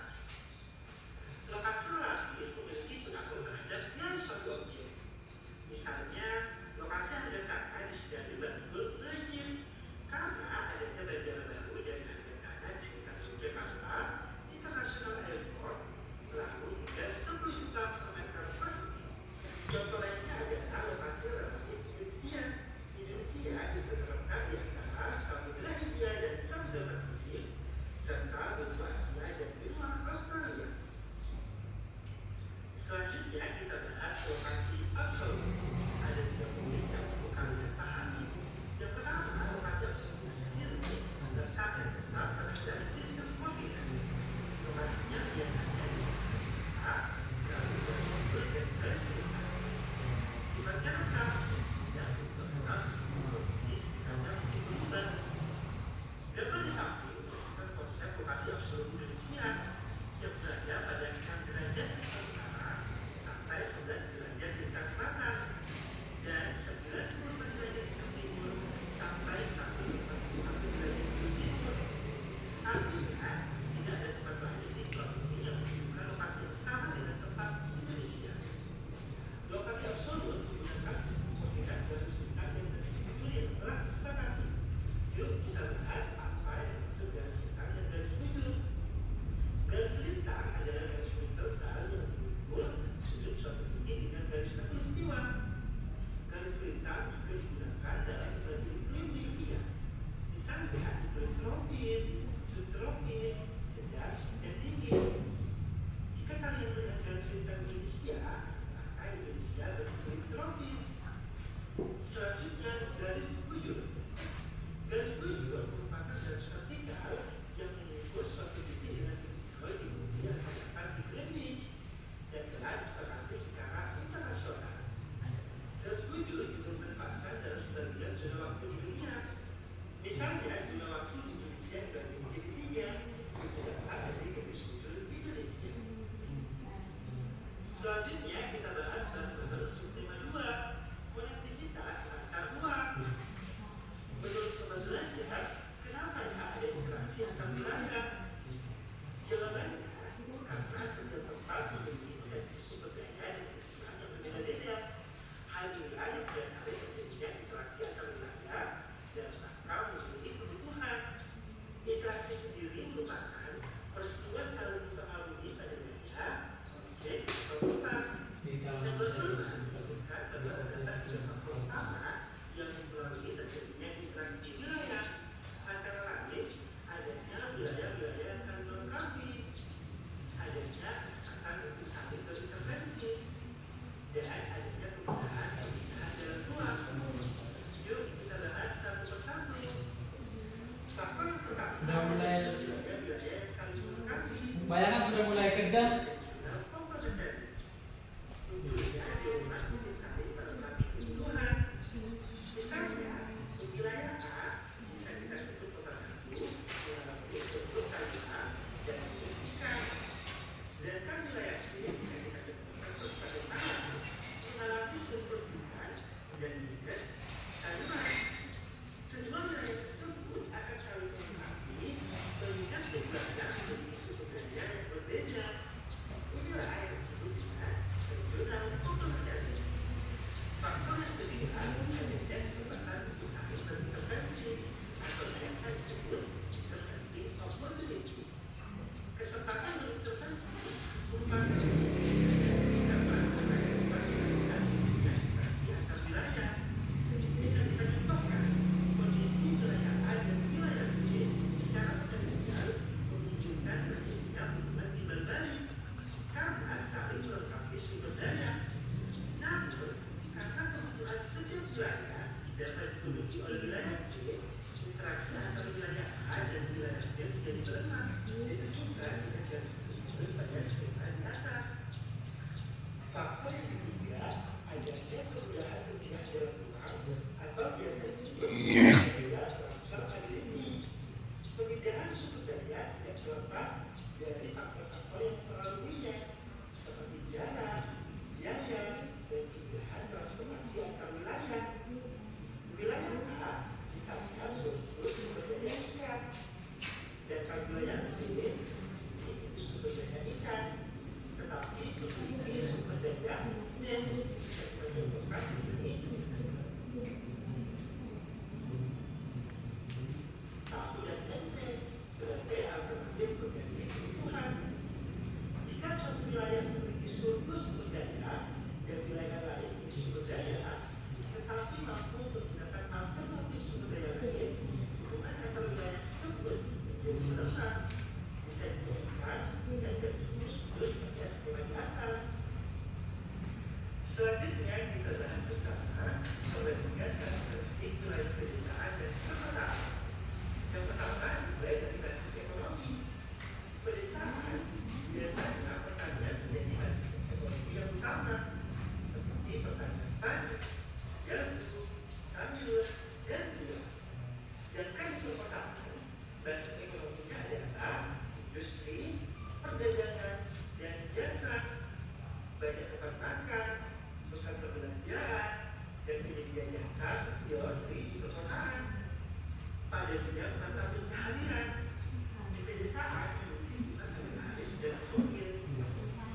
Lokasi relatif memiliki pengaruh terhadap nilai suatu objek. Misalnya, lokasi yang diletakkan disediakan bantul rejim karena adanya bandara baru dan harga tanah di sekitar Yogyakarta International Airport lalu hingga 10 juta per meter persegi. Contoh lainnya adalah lokasi relatif Indonesia. Indonesia itu terletak di antara Samudra Hindia dan Samudra Pasifik serta benua Asia dan benua Australia. Selanjutnya kita bahas lokasi absolut. Ada 3 poin yang perlu kalian pahami. Yang pertama, lokasi absolut itu sendiri letak dan tetap terhadap sistem koordinat. Lokasinya biasanya di A, lalu garis kubur dan garis lintang. Sifatnya tetap, tidak berubah meskipun kondisi sekitarnya mungkin berubah. Gambar di samping menunjukkan konsep lokasi absolut Indonesia yang berada pada 6 derajat lintang utara sampai 11 derajat lintang selatan dan 90 derajat lintang timur sampai 141 derajat lintang timur. Artinya, tidak ada tempat lain di pulau ini yang menunjukkan lokasi yang sama dengan tempat Indonesia. Lokasi absolut menggunakan sistem koordinat garis lintang dan garis bujur yang telah disepakati. Yuk kita bahas apa yang maksud garis lintang dan garis bujur. Garis lintang adalah garis horizontal yang mengukur sudut suatu titik dengan garis khatulistiwa. Garis lintang juga digunakan dalam berbagai iklim di dunia. Misalnya iklim tropis, subtropis, sedang, dan dingin. Jika kalian melihat garis lintang Indonesia, maka Indonesia beriklim tropis. Selanjutnya garis bujur. Garis bujur merupakan garis vertikal yang mengukur suatu titik dengan titik di bumi yang terdapat di Greenwich dan telah disepakati secara internasional. Garis bujur juga dimanfaatkan dalam pembagian zona waktu di dunia. Misalnya, zona waktu di Indonesia dibagi menjadi 3, itu dapat dari garis bujur Indonesia. Selanjutnya kita bahas bareng-bareng subtema 2, konektivitas antar ruang. Menurut sobat belajar, kenapa ada interaksi antar wilayah? Jawabannya, karena setiap tempat memiliki potensi sumber daya dan kebutuhan yang berbeda-beda. Hal inilah yang biasanya terjadinya interaksi antar wilayah dalam rangka memenuhi kebutuhan. Interaksi sendiri merupakan peristiwa saling mempengaruhi pada daya, objek, atau tempat. Dan berpeluang menunjukkan bahwa terdapat 3 faktor utama yang mempengaruhi terjadinya interaksi wilayah. Antara lain, adanya wilayah-wilayah yang saling melengkapi, adanya kesempatan untuk saling berintervensi, dan adanya perubahan dalam ruang. Yuk kita bahas satu persatu. Faktor yang pertama, Sudah mulai, wilayah-wilayah yang saling melengkapi. bayangkan sudah mulai kerja. Tentunya dorongan untuk saling melengkapi kebutuhan. Misalnya, wilayah A bisa kita sebut kota Batu, mengalami surplus sayuran dan surplus ikan. Sedangkan wilayah B bisa kita temukan Kabupaten Tanah, mengalami surplus ikan dan minus sayuran. Kedua wilayah tersebut akan saling melengkapi mengingat keduanya memiliki sumber daya yang berbeda. dari faktor-faktor yang mempengaruhinya, seperti jarak, biaya, dan kemudahan transformasi antar wilayah. Wilayah A misalnya suatu sumber daya ikan, sedangkan wilayah B memiliki sumber daya ikan, tetapi memiliki sumber daya Z yang mencontohkan di sini. Tahu dan tempe sebagai alternatif pengganti kebutuhan. Jika suatu wilayah memiliki surplus sumber daya dan wilayah lain memiliki sumber daya, tetapi mampu menggunakan alternatif sumber daya lain, hubungan antar wilayah tersebut menjadi melemah. Bisa dijelaskan dengan garis pada skema di atas. Selanjutnya kita bahas bersama perbandingan karakteristik wilayah pedesaan dan perkotaan. Yang pertama dimulai dari basis ekonomi. Pedesaan biasanya pertanian menjadi basis ekonomi yang utama, seperti pertanian padi, jambu, sayur, dan buah. Sedangkan di perkotaan, basis ekonominya adalah industri, perdagangan, dan jasa, banyak tempat makan, pusat perbelanjaan, dan penyedia jasa seperti di perkotaan. Pada bidang mata pencaharian, di pedesaan memiliki sifat agraris dan togel.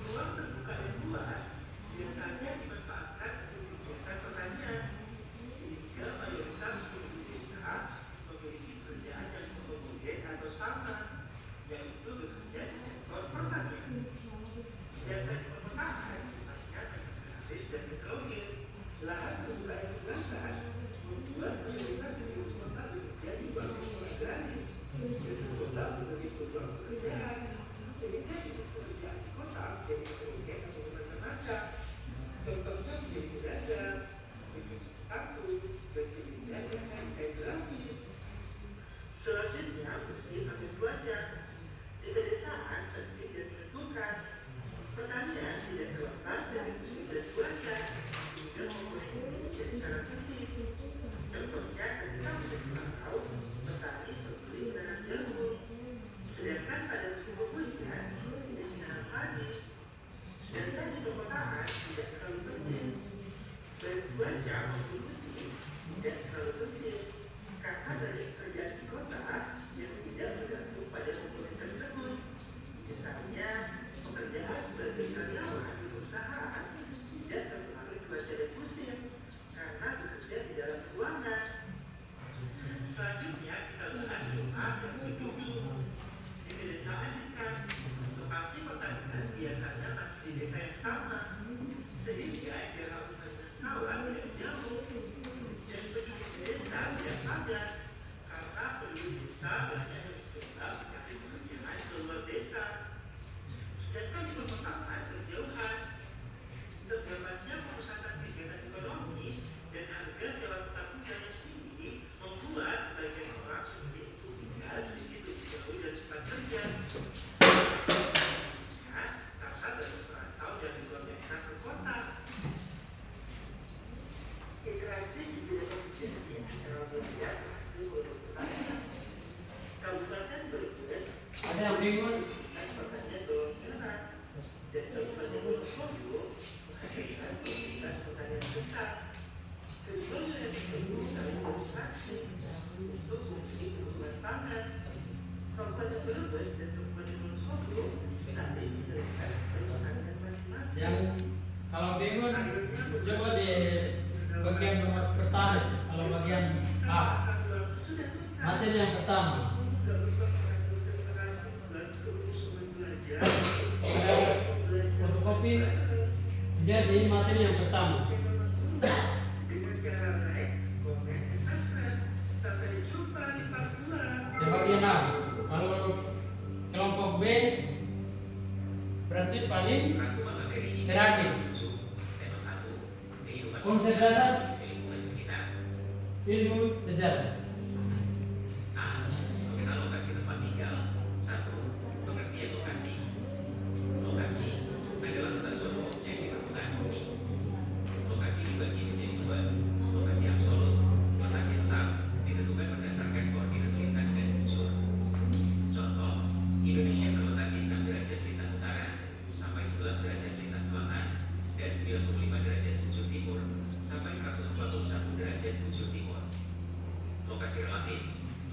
Ruang terbuka yang luas biasanya dimanfaatkan untuk kegiatan pertanian, sehingga mayoritas penduduk desa memiliki pekerjaan yang homogen atau sama, yaitu bekerja di sektor pertanian. Sedangkan di perkotaan sifatnya agraris dan heterogen. Lahan terbuka yang terbatas membuat mayoritas penduduk kota bekerja di bawah sektor agraris dan kota menjadi peluang pekerjaan, sehingga jenis pekerjaan di kota menjadi heterogen atau bermacam-macam. Contohnya menjadi pedagang, mencuci sepatu, dan penyedia jasa desain grafis. Selanjutnya, musim atau cuaca. Di pedesaan penting dan menentukan. Pertanian tidak terlepas dari musim dan cuaca, sehingga komponen ini menjadi sangat penting. Contohnya ketika musim kemarau, petani membeli menanam jagung. Sedangkan pada musim penghujan, dia menanam padi. Sedangkan di perkotaan tidak terlalu penting. Baik cuaca maupun musim tidak terlalu penting, karena banyak pekerjaan di kota yang tidak bergantung pada komponen tersebut. Misalnya, pekerjaan sebagai karyawan di perusahaan tidak terpengaruh cuaca dan musim, karena bekerja di dalam ruangan. Selanjutnya kita bahas rumah dan penduduk. Di pedesaan ikan, lokasi pertanian biasanya masih di desa yang sama, sehingga jarak dengan sawah tidak jauh. Dan penduduk desa tidak padat, karena penduduk desa banyak yang mencoba mencari pekerjaan di luar desa. Sedangkan di perkotaan berjauhan, terdapatnya pemusatan kegiatan ekonomi dan harga sewa tempat tinggal yang tinggi membuat sebagian orang memilih untuk tinggal sedikit lebih jauh dari tempat kerja. Karena banyak perantau dari luar daerah ke kota. Interaksi di bidang terjadi antara bagian hasil pertanian. Kabupaten Brebes Ada yang bingung? pertanian bawang merah dan Kabupaten Wonosobo menghasilkan komunitas pertanian tetap. Kedua wilayah tersebut saling berinteraksi untuk memenuhi kebutuhan pangan. Kabupaten Brebes dan Kabupaten Wonosobo saling menerapkan hasil pertanian masing-masing. Yang kalau bingung coba di bagian pertama. Kalau bagian A, materi yang pertama. Fotokopi jadi materi yang pertama. Dengan cara like, komen, dan subscribe. Sampai jumpa di part 2. Di bagian A, kalau kelompok B berarti paling Rangkuman materi ini terakhir. Tema 1, kehidupan Konsep sosial dasar di lingkungan sekitar. ilmu sejarah. A. Mengenal lokasi tempat tinggal. 1. Pengertian lokasi. Lokasi adalah tata suatu objek di permukaan bumi. Lokasi dibagi menjadi 2. Lokasi absolut, letak yang tetap, ditentukan berdasarkan koordinat lintang dan bujur. Contoh, Indonesia terletak di 6 95 derajat bujur timur sampai 141 derajat bujur timur. Lokasi relatif,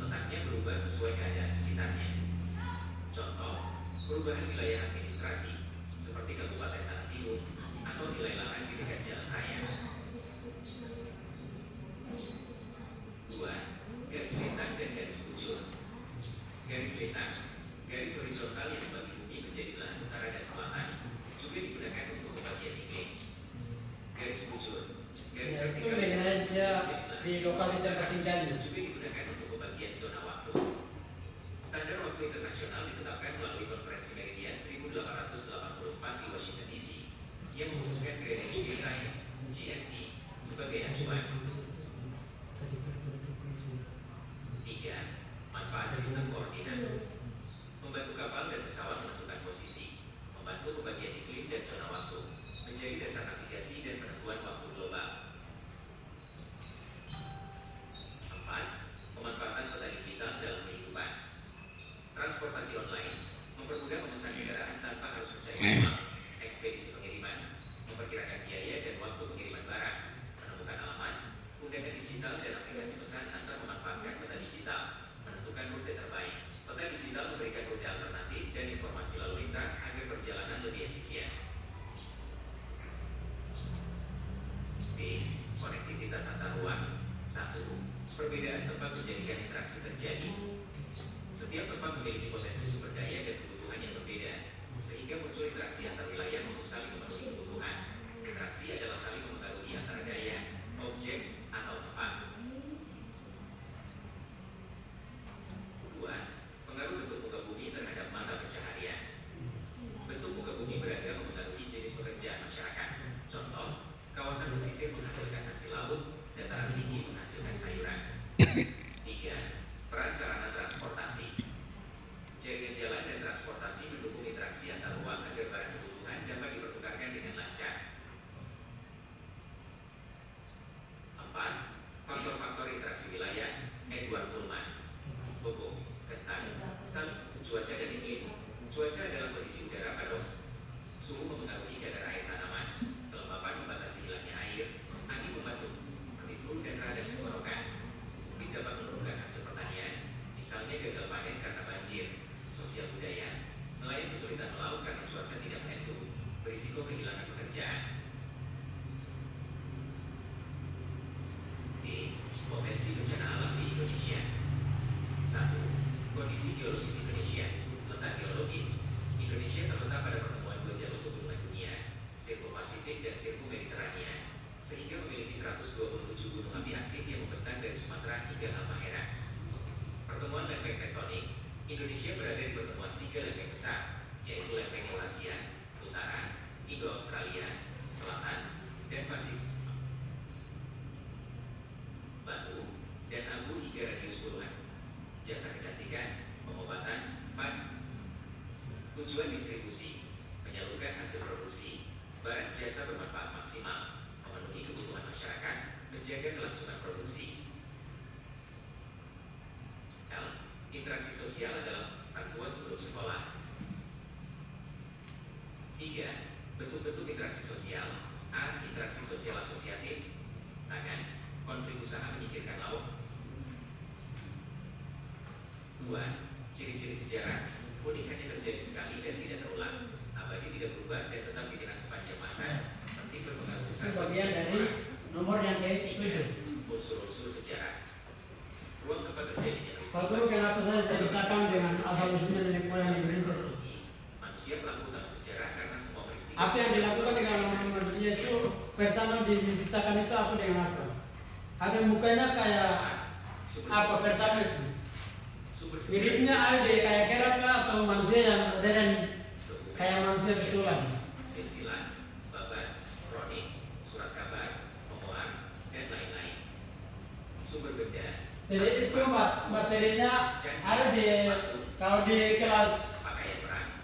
letaknya berubah sesuai keadaan sekitarnya. Contoh, perubahan wilayah administrasi seperti Kabupaten Tanah Timur atau nilai lahan di dekat jalan raya. 2. Garis lintang dan garis bujur. Garis lintang, garis horizontal yang membagi bumi menjadi belahan utara dan selatan, juga digunakan untuk pembagian iklim. Garis bujur, garis Ya, itu vertikal yang dengan dia menjadi belahan di lokasi tertinggalnya. juga digunakan untuk pembagian zona waktu. Standar waktu internasional ditetapkan melalui Konferensi Meridian 1884 di Washington DC yang memutuskan Greenwich Mean Time (GMT) sebagai acuan. 3. Manfaat sistem koordinat. Membantu kapal dan pesawat menentukan posisi, membantu pembagian iklim dan zona waktu, menjadi dasar navigasi dan penentuan waktu global. 4. Pemanfaatan peta digital dalam kehidupan. Transportasi online mempermudah memesan kendaraan tanpa harus mencari uang, ekspedisi pengiriman, memperkirakan biaya dan waktu pengiriman barang, menemukan alamat, undangan digital dan aplikasi pesan antar memanfaatkan peta digital, menentukan rute terbaik. Peta digital memberikan rute alternatif dan informasi lalu lintas agar perjalanan lebih efisien. B. Konektivitas antar ruang. 1. Perbedaan tempat menjadikan interaksi terjadi. Setiap tempat memiliki potensi sumber daya dan kebutuhan yang berbeda, sehingga muncul interaksi antar wilayah untuk saling memenuhi kebutuhan. Interaksi adalah saling mempengaruhi antara daya, objek, atau tempat. 2. Pengaruh bentuk muka bumi terhadap mata pencaharian. Bentuk muka bumi beragam mempengaruhi jenis pekerjaan masyarakat. Contoh, kawasan pesisir menghasilkan hasil laut, dataran tinggi menghasilkan sayuran. 3. Peran sarana transportasi. Jaringan jalan dan transportasi mendukung interaksi antar ruang agar barang kebutuhan dapat dipertukarkan dengan lancar. 4. Faktor-faktor interaksi wilayah. Edward Pullman. Bobo, Kentang, cuaca dan iklim. Cuaca adalah kondisi udara pada suhu mempengaruhi kadar air tanaman, kelembapan membatasi hilangnya air, angin membantu menimbulkan dan radang tenggorokan. Mungkin dapat menurunkan hasil pertanian, misalnya gagal panen karena banjir. Sosial budaya, nelayan kesulitan melaut karena cuaca tidak menentu, berisiko kehilangan pekerjaan. B. Potensi bencana alam di Indonesia. 1. Kondisi geologis Indonesia. Letak geologis. Indonesia terletak pada pertemuan dua jalur pegunungan dunia, Sirkuit Pasifik dan Sirkuit Mediterania, sehingga memiliki 127 gunung api aktif yang membentang dari Sumatera hingga Halmahera. Pertemuan lempeng tektonik, Indonesia berada di pertemuan 3 lempeng besar, yaitu lempeng Eurasia, Utara, Indo-Australia, Selatan, dan Pasifik. Batu dan abu hingga radius puluhan. Jasa kecantikan, pengobatan, tujuan distribusi, menyalurkan hasil produksi, barang jasa bermanfaat maksimal, memenuhi kebutuhan masyarakat, menjaga kelangsungan produksi. L. Interaksi sosial adalah orang tua sebelum sekolah. 3. Bentuk-bentuk interaksi sosial. A. Interaksi sosial asosiatif. Tangan, konflik usaha menyingkirkan lauk. 2. Ciri-ciri sejarah. Unik hanya terjadi sekali dan tidak terulang. Abadi tidak berubah dan tetap dikenang sepanjang masa. Penting berpengaruh besar. Itu bagian dari nomor yang ke-7. Unsur-unsur sejarah. Ruang tempat terjadinya Pak Guru, kenapa saya ceritakan dengan asal-usulnya nenek moyang Indonesia? Manusia pelaku utama sejarah karena semua peristiwa. Apa yang dilakukan dengan manusia itu pertama diciptakan itu apa dengan apa? Ada mukanya kayak apa pertama itu? Miripnya ada kayak kerak atau manusia yang modern kayak manusia betulan. Silsilah, babat, kronik, surat kabar, memoir, dan lain-lain. Sumber benda. Jadi itu materinya ada di kalau di kelas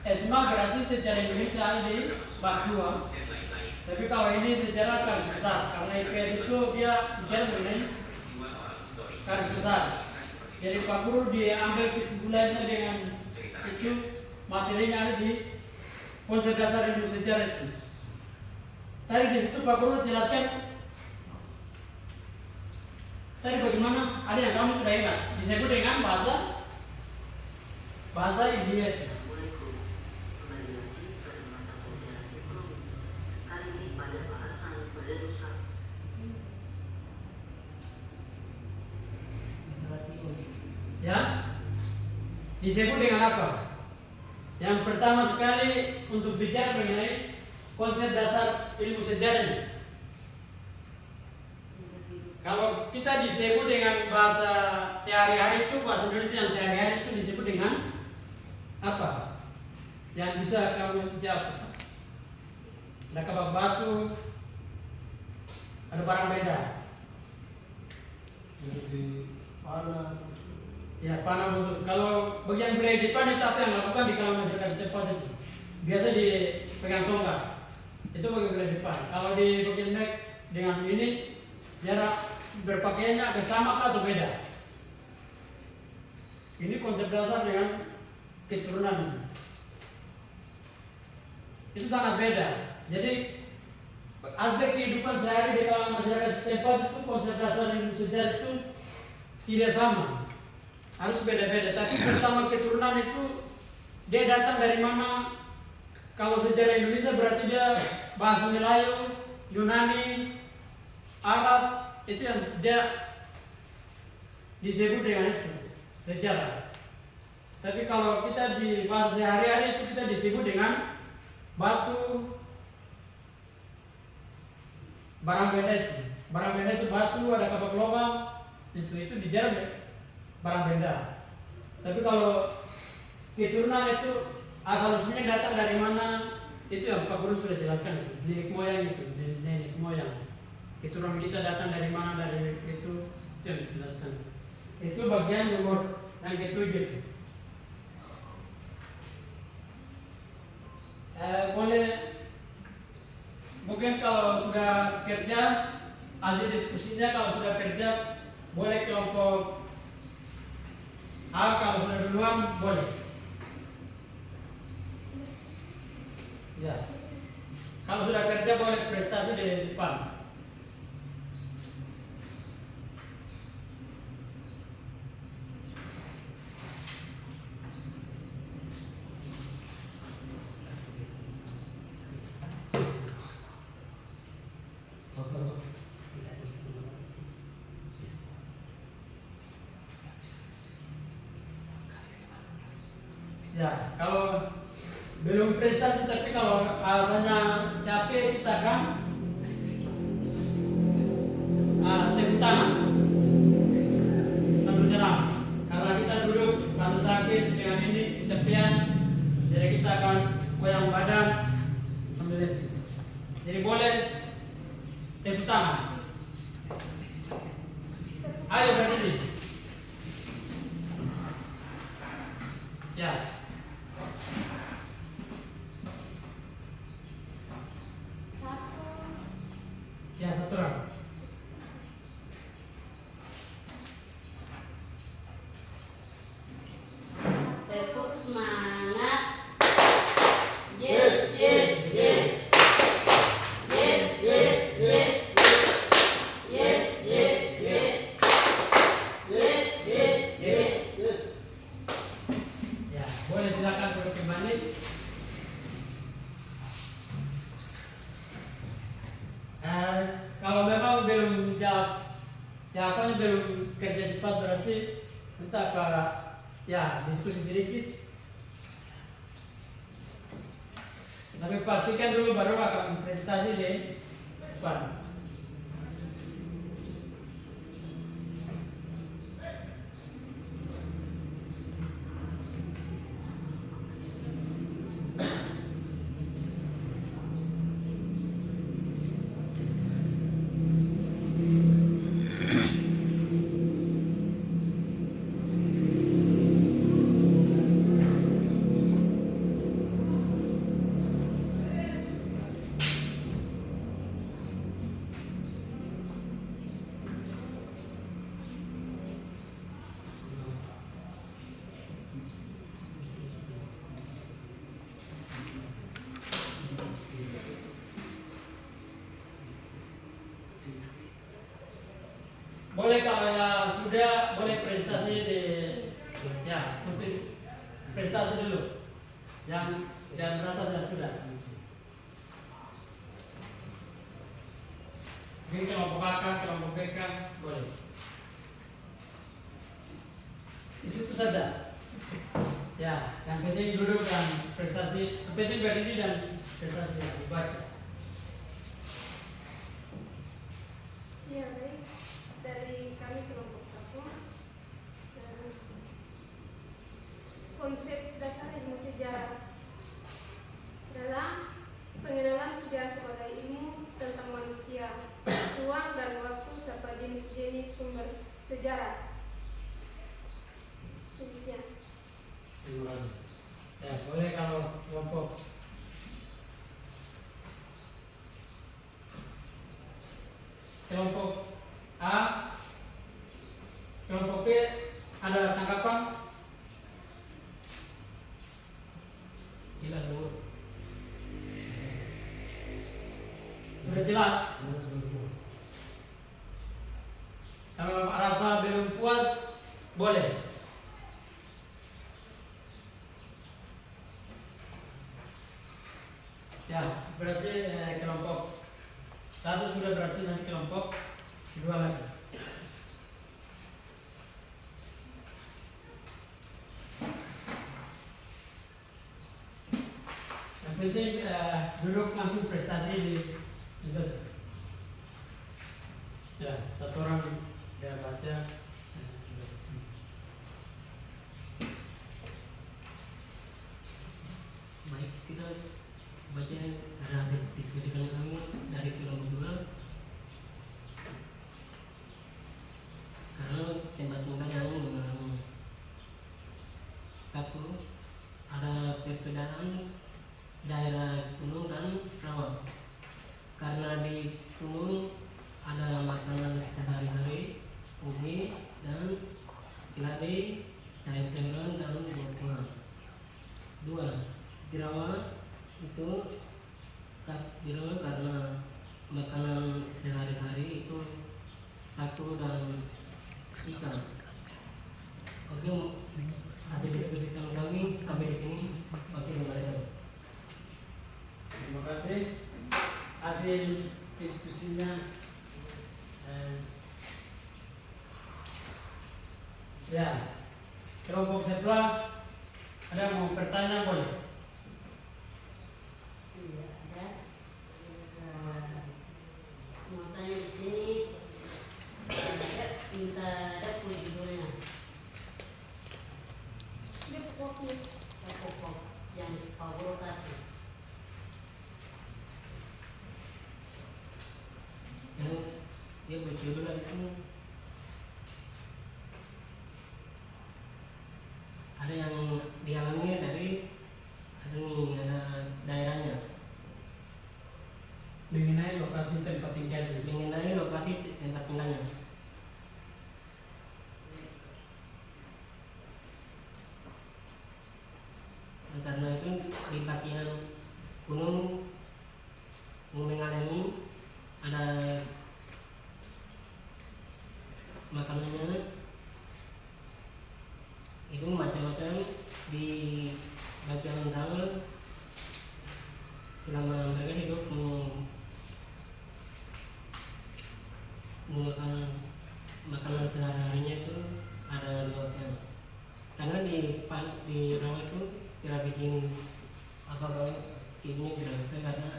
SMA berarti sejarah Indonesia ada di bab 2. Tapi kalau ini sejarah garis besar karena IPS itu dia bicara mengenai garis besar. Jadi Pak Guru diambil kesimpulannya dengan itu materinya ada di konsep dasar ilmu sejarah itu. Tadi di situ Pak Guru jelaskan tadi bagaimana ada yang kamu sudah ingat disebut dengan bahasa idiot. Assalamualaikum. Kembali lagi pada mata pelajaran ekonomi. Kali ini pada bahasan badan usaha. Ya, disebut dengan apa? Yang pertama sekali untuk bicara mengenai konsep dasar ilmu sejarah. Kalau kita disebut dengan bahasa sehari-hari itu, bahasa Indonesia yang sehari-hari itu disebut dengan apa? Yang bisa kamu jawab. Ada kabak batu, ada barang beda. Jadi panah. Ya, panah busuk. Kalau bagian budaya Jepang itu apa yang lakukan di kalangan masyarakat setempat itu? Biasa dipegang tongkat. Itu bagian budaya Jepang. Kalau di bagian neck dengan ini jarak berpakaiannya akan sama atau beda? Ini konsep dasar dengan keturunan. Itu sangat beda. Jadi aspek kehidupan sehari di kalangan masyarakat setempat itu konsep dasar ilmu sejarah itu tidak sama. Harus beda-beda. Tapi pertama keturunan itu dia datang dari mana? Kalau sejarah Indonesia berarti dia bahasa Melayu, Yunani, Arab, itu yang dia disebut dengan itu sejarah. Tapi kalau kita di bahasa sehari-hari itu kita disebut dengan batu, barang beda itu. Barang beda itu batu, ada kabak logam, itu dijarah barang benda. Tapi kalau keturunan itu asal usulnya datang dari mana, itu yang Pak Guru sudah jelaskan itu, nenek moyang itu, nenek moyang. Keturunan kita datang dari mana, dari itu yang dijelaskan. Itu bagian nomor yang ketujuh. Mungkin kalau sudah kerja, hasil diskusinya kalau sudah kerja boleh kelompok A, kalau sudah duluan boleh. Ya. Kalau sudah kerja boleh prestasi di depan. Ya, kalau belum prestasi tapi kalau alasannya capek kita kan tepuk tangan sambil senang. Karena kita duduk atau sakit dengan ini ketepian, jadi kita akan goyang badan sambil itu. Jadi boleh tepuk tangan. Ayo berdiri. Ya. Ya, satu orang. Tepuk semangat. Yes, yes, yes. Yes, yes, yes. Yes, yes, yes. Yes, yes, yes. Yes. Ya, boleh silakan duduk kembali. Kalau memang belum jawabannya belum kerja cepat berarti minta Pak ya diskusi sedikit. Tapi pastikan dulu baru akan presentasi di depan. Boleh kalau ya sudah, boleh prestasi di ya sampai prestasi dulu. Yang merasa sudah. Mungkin kelompok A, kelompok B boleh. Di situ saja. Ya, yang penting duduk dan prestasi, yang penting berdiri dan prestasi yang dibaca. Ya, baik. Dari kami kelompok 1, konsep dasar ilmu sejarah dalam pengenalan sejarah sebagai ilmu tentang manusia, ruang dan waktu serta jenis-jenis sumber sejarah. Demikian. Terima kasih. Ya, boleh kalau kelompok A, kelompok B ada tanggapan? Jelas dulu. Sudah jelas? Kalau rasa belum puas, boleh. Ya, berarti kelompok 1 sudah, berarti nanti kelompok 2 lagi. Yang penting duduk langsung prestasi di situ. Ya, satu orang dia baca. Baik, kita baca ada diskusikan kami dari kelompok 2 karena tempat-tempat yang mengalami 1 ada perbedaan daerah gunung dan rawa. Karena di gunung ada makanan sehari-hari, ubi dan keladi, sayur-sayuran dan buah-buahan. 2 di rawa itu karena makanan sehari-hari itu satu dan ikan. Oke, ada diskusikan kami sampai di sini. Oke, Terima kasih hasil diskusinya. Ya, kelompok sebelah ada yang mau bertanya boleh? Tidak ada. Mau tanya di sini. Minta dapur judulnya. Dia pokoknya. Pokok yang favoritasi. yang dia berjudul itu ada yang dialami dari ada daerahnya, Mengenai lokasi tempat tinggal. mengenai lokasi tempat tinggalnya. Karena itu di bagian gunung mengalami ada makanannya itu macam-macam. Di bagian rawa selama mereka hidup memakan makanan sehari-harinya itu ada lauknya. Karena di rawa itu tidak bikin apa ini tidak bisa, karena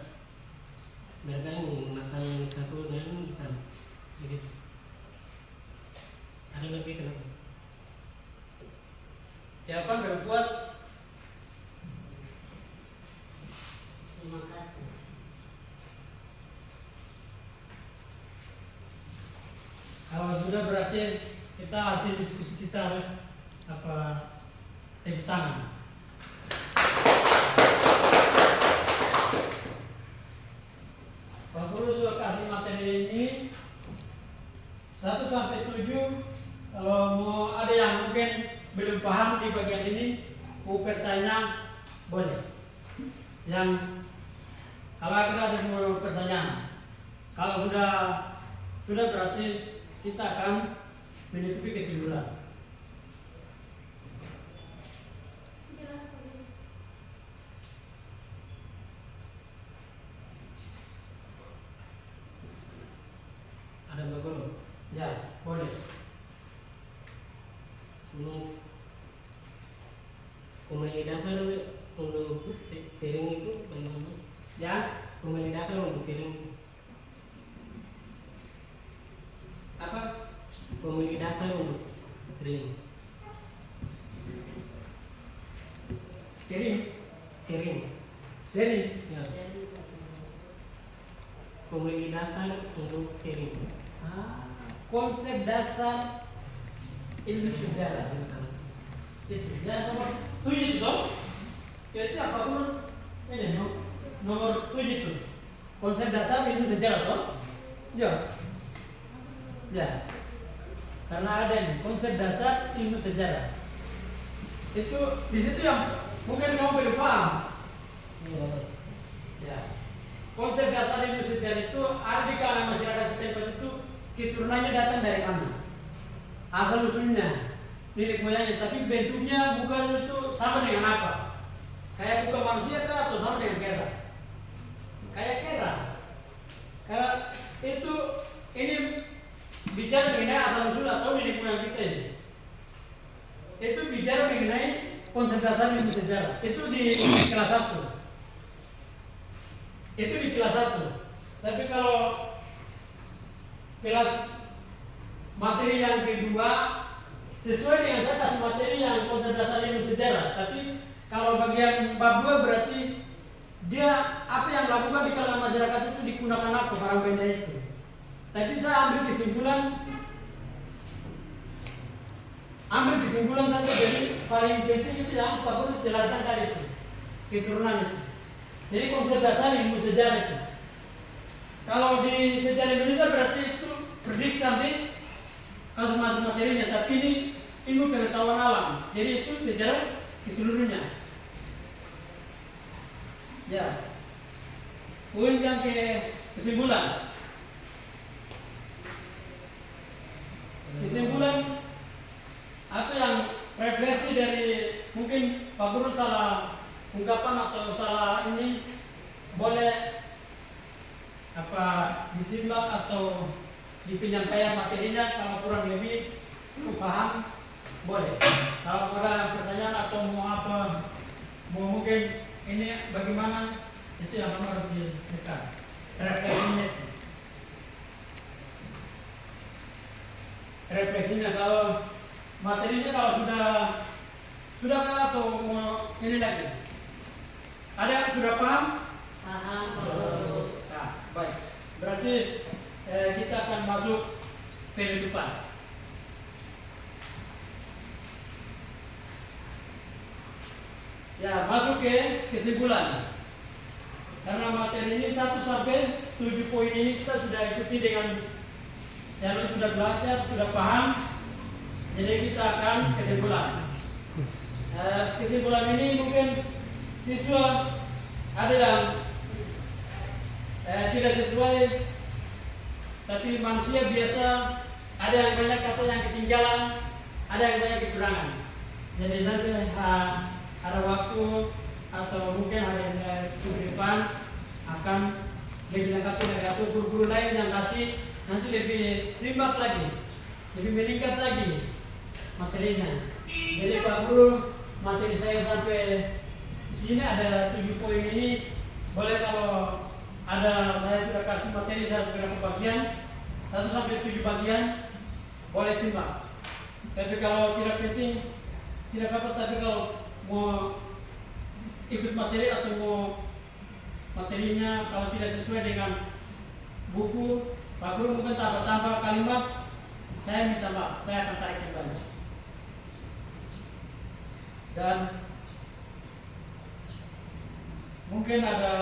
mereka ini makan satu dan ikan begitu. Ada lagi kenapa? Jawaban belum puas? Terima kasih. Kalau sudah berarti kita hasil diskusi kita harus tepuk tangan. Pak Guru sudah kasih materi ini 1 sampai 7. Kalau mau ada yang mungkin belum paham di bagian ini, mau bertanya boleh. Yang kalau ada mau pertanyaan, kalau sudah berarti kita akan menutupi kesimpulan. Jelas sekali. Ada Mbak Guru? Ya, boleh. Untuk pemilih dasar untuk piring itu bagaimana? Ya, Pemilih dasar untuk piring apa? pemilih dasar untuk piring Kirim, piring sering. ya. Pemilih dasar untuk piring. Konsep dasar ilmu sejarah. Itu ya nomor 7 dong. Itu apa pun ini nomor 7 itu. Konsep dasar ilmu sejarah toh? Ya. Ya. Karena ada ini konsep dasar ilmu sejarah. Itu di situ yang mungkin kamu belum paham. Ya. Konsep dasar ilmu sejarah itu ada di kalangan masyarakat setempat itu keturunannya datang dari mana? Asal usulnya, nenek moyangnya, tapi bentuknya bukan itu sama dengan apa? Kayak bukan manusia kah atau sama dengan kera? Kayak kera. Karena itu ini bicara mengenai asal usul atau nenek moyang kita ini. Itu bicara mengenai konsep dasar ilmu sejarah. Itu di kelas 1. Itu di kelas 1. Tapi kalau kelas materi yang kedua sesuai dengan saya kasih materi yang konsep dasar ilmu sejarah. Tapi kalau bagian bab 2 berarti dia apa yang dilakukan di kalangan masyarakat itu digunakan apa barang benda itu. Tapi saya ambil kesimpulan saja. Jadi paling penting itu yang Pak Guru jelaskan tadi itu keturunan itu. Jadi konsep dasar ilmu sejarah itu. Kalau di sejarah Indonesia berarti itu prediksi sampai kasus masuk materinya, tapi ini ilmu pengetahuan alam. Jadi itu sejarah keseluruhnya. Ya. Poin yang kesimpulan. Kesimpulan apa yang refleksi dari mungkin Pak Guru salah ungkapan atau salah ini boleh apa disimak atau di penyampaian materinya, kalau kurang lebih paham boleh. Kalau ada pertanyaan atau mau apa, mau mungkin ini bagaimana, itu yang kamu harus diselesaikan refleksinya. Kalau materinya kalau sudah kah atau mau ini lagi? Ada yang sudah paham? Paham. Nah, baik. Berarti kita akan masuk penutupan. Ya, masuk ke kesimpulan. Karena materi ini 1 sampai 7 poin ini kita sudah ikuti dengan jalur, sudah belajar, sudah paham. Jadi kita akan kesimpulan. Kesimpulan ini mungkin siswa ada yang tidak sesuai, tapi manusia biasa ada yang banyak kata yang ketinggalan, ada yang banyak kekurangan. Jadi nanti ada waktu atau mungkin hari yang ke depan akan lebih lengkap atau guru-guru lain yang kasih nanti lebih simak lagi, lebih meningkat lagi materinya. Jadi Pak Guru, materi saya sampai di sini ada 7 poin ini. Boleh kalau ada, saya sudah kasih materi beberapa bagian, 1 sampai 7 bagian, boleh simak. Tapi kalau tidak penting, tidak apa-apa. Tapi kalau mau ikut materi atau mau materinya kalau tidak sesuai dengan buku, Pak Guru mungkin tambah kalimat, saya minta maaf, saya akan tarik kembali. Dan mungkin ada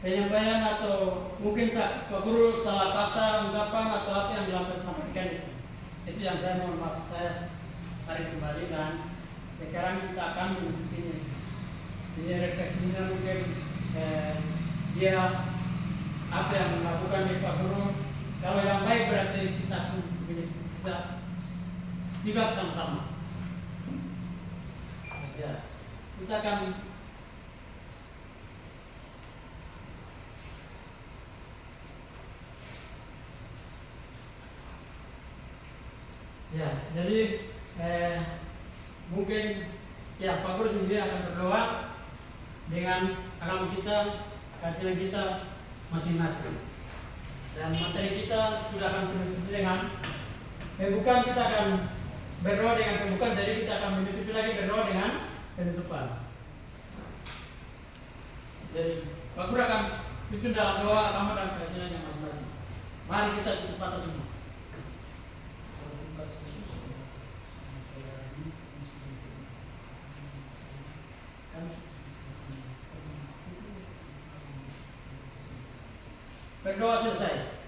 penyampaian atau mungkin Pak Guru salah kata, ungkapan atau apa yang disampaikan itu yang saya mohon maaf, saya tarik kembali. Dan sekarang kita akan mengikutinya. Ini refleksinya mungkin dia apa yang dilakukan di Pak Guru Kalau yang baik berarti kita bisa simak sama-sama. Ya, kita akan ya, jadi mungkin ya Pak Guru sendiri akan berdoa dengan agama kita, kajian kita masing-masing. Dan materi kita sudah akan menutup dengan pembukaan. Kita akan berdoa dengan pembukaan, jadi kita akan menutup lagi berdoa dengan penutupan. Jadi Pak Guru akan pimpin dalam doa agama dan kajiannya masing-masing. Mari kita tutup mata semua. Berdoa selesai.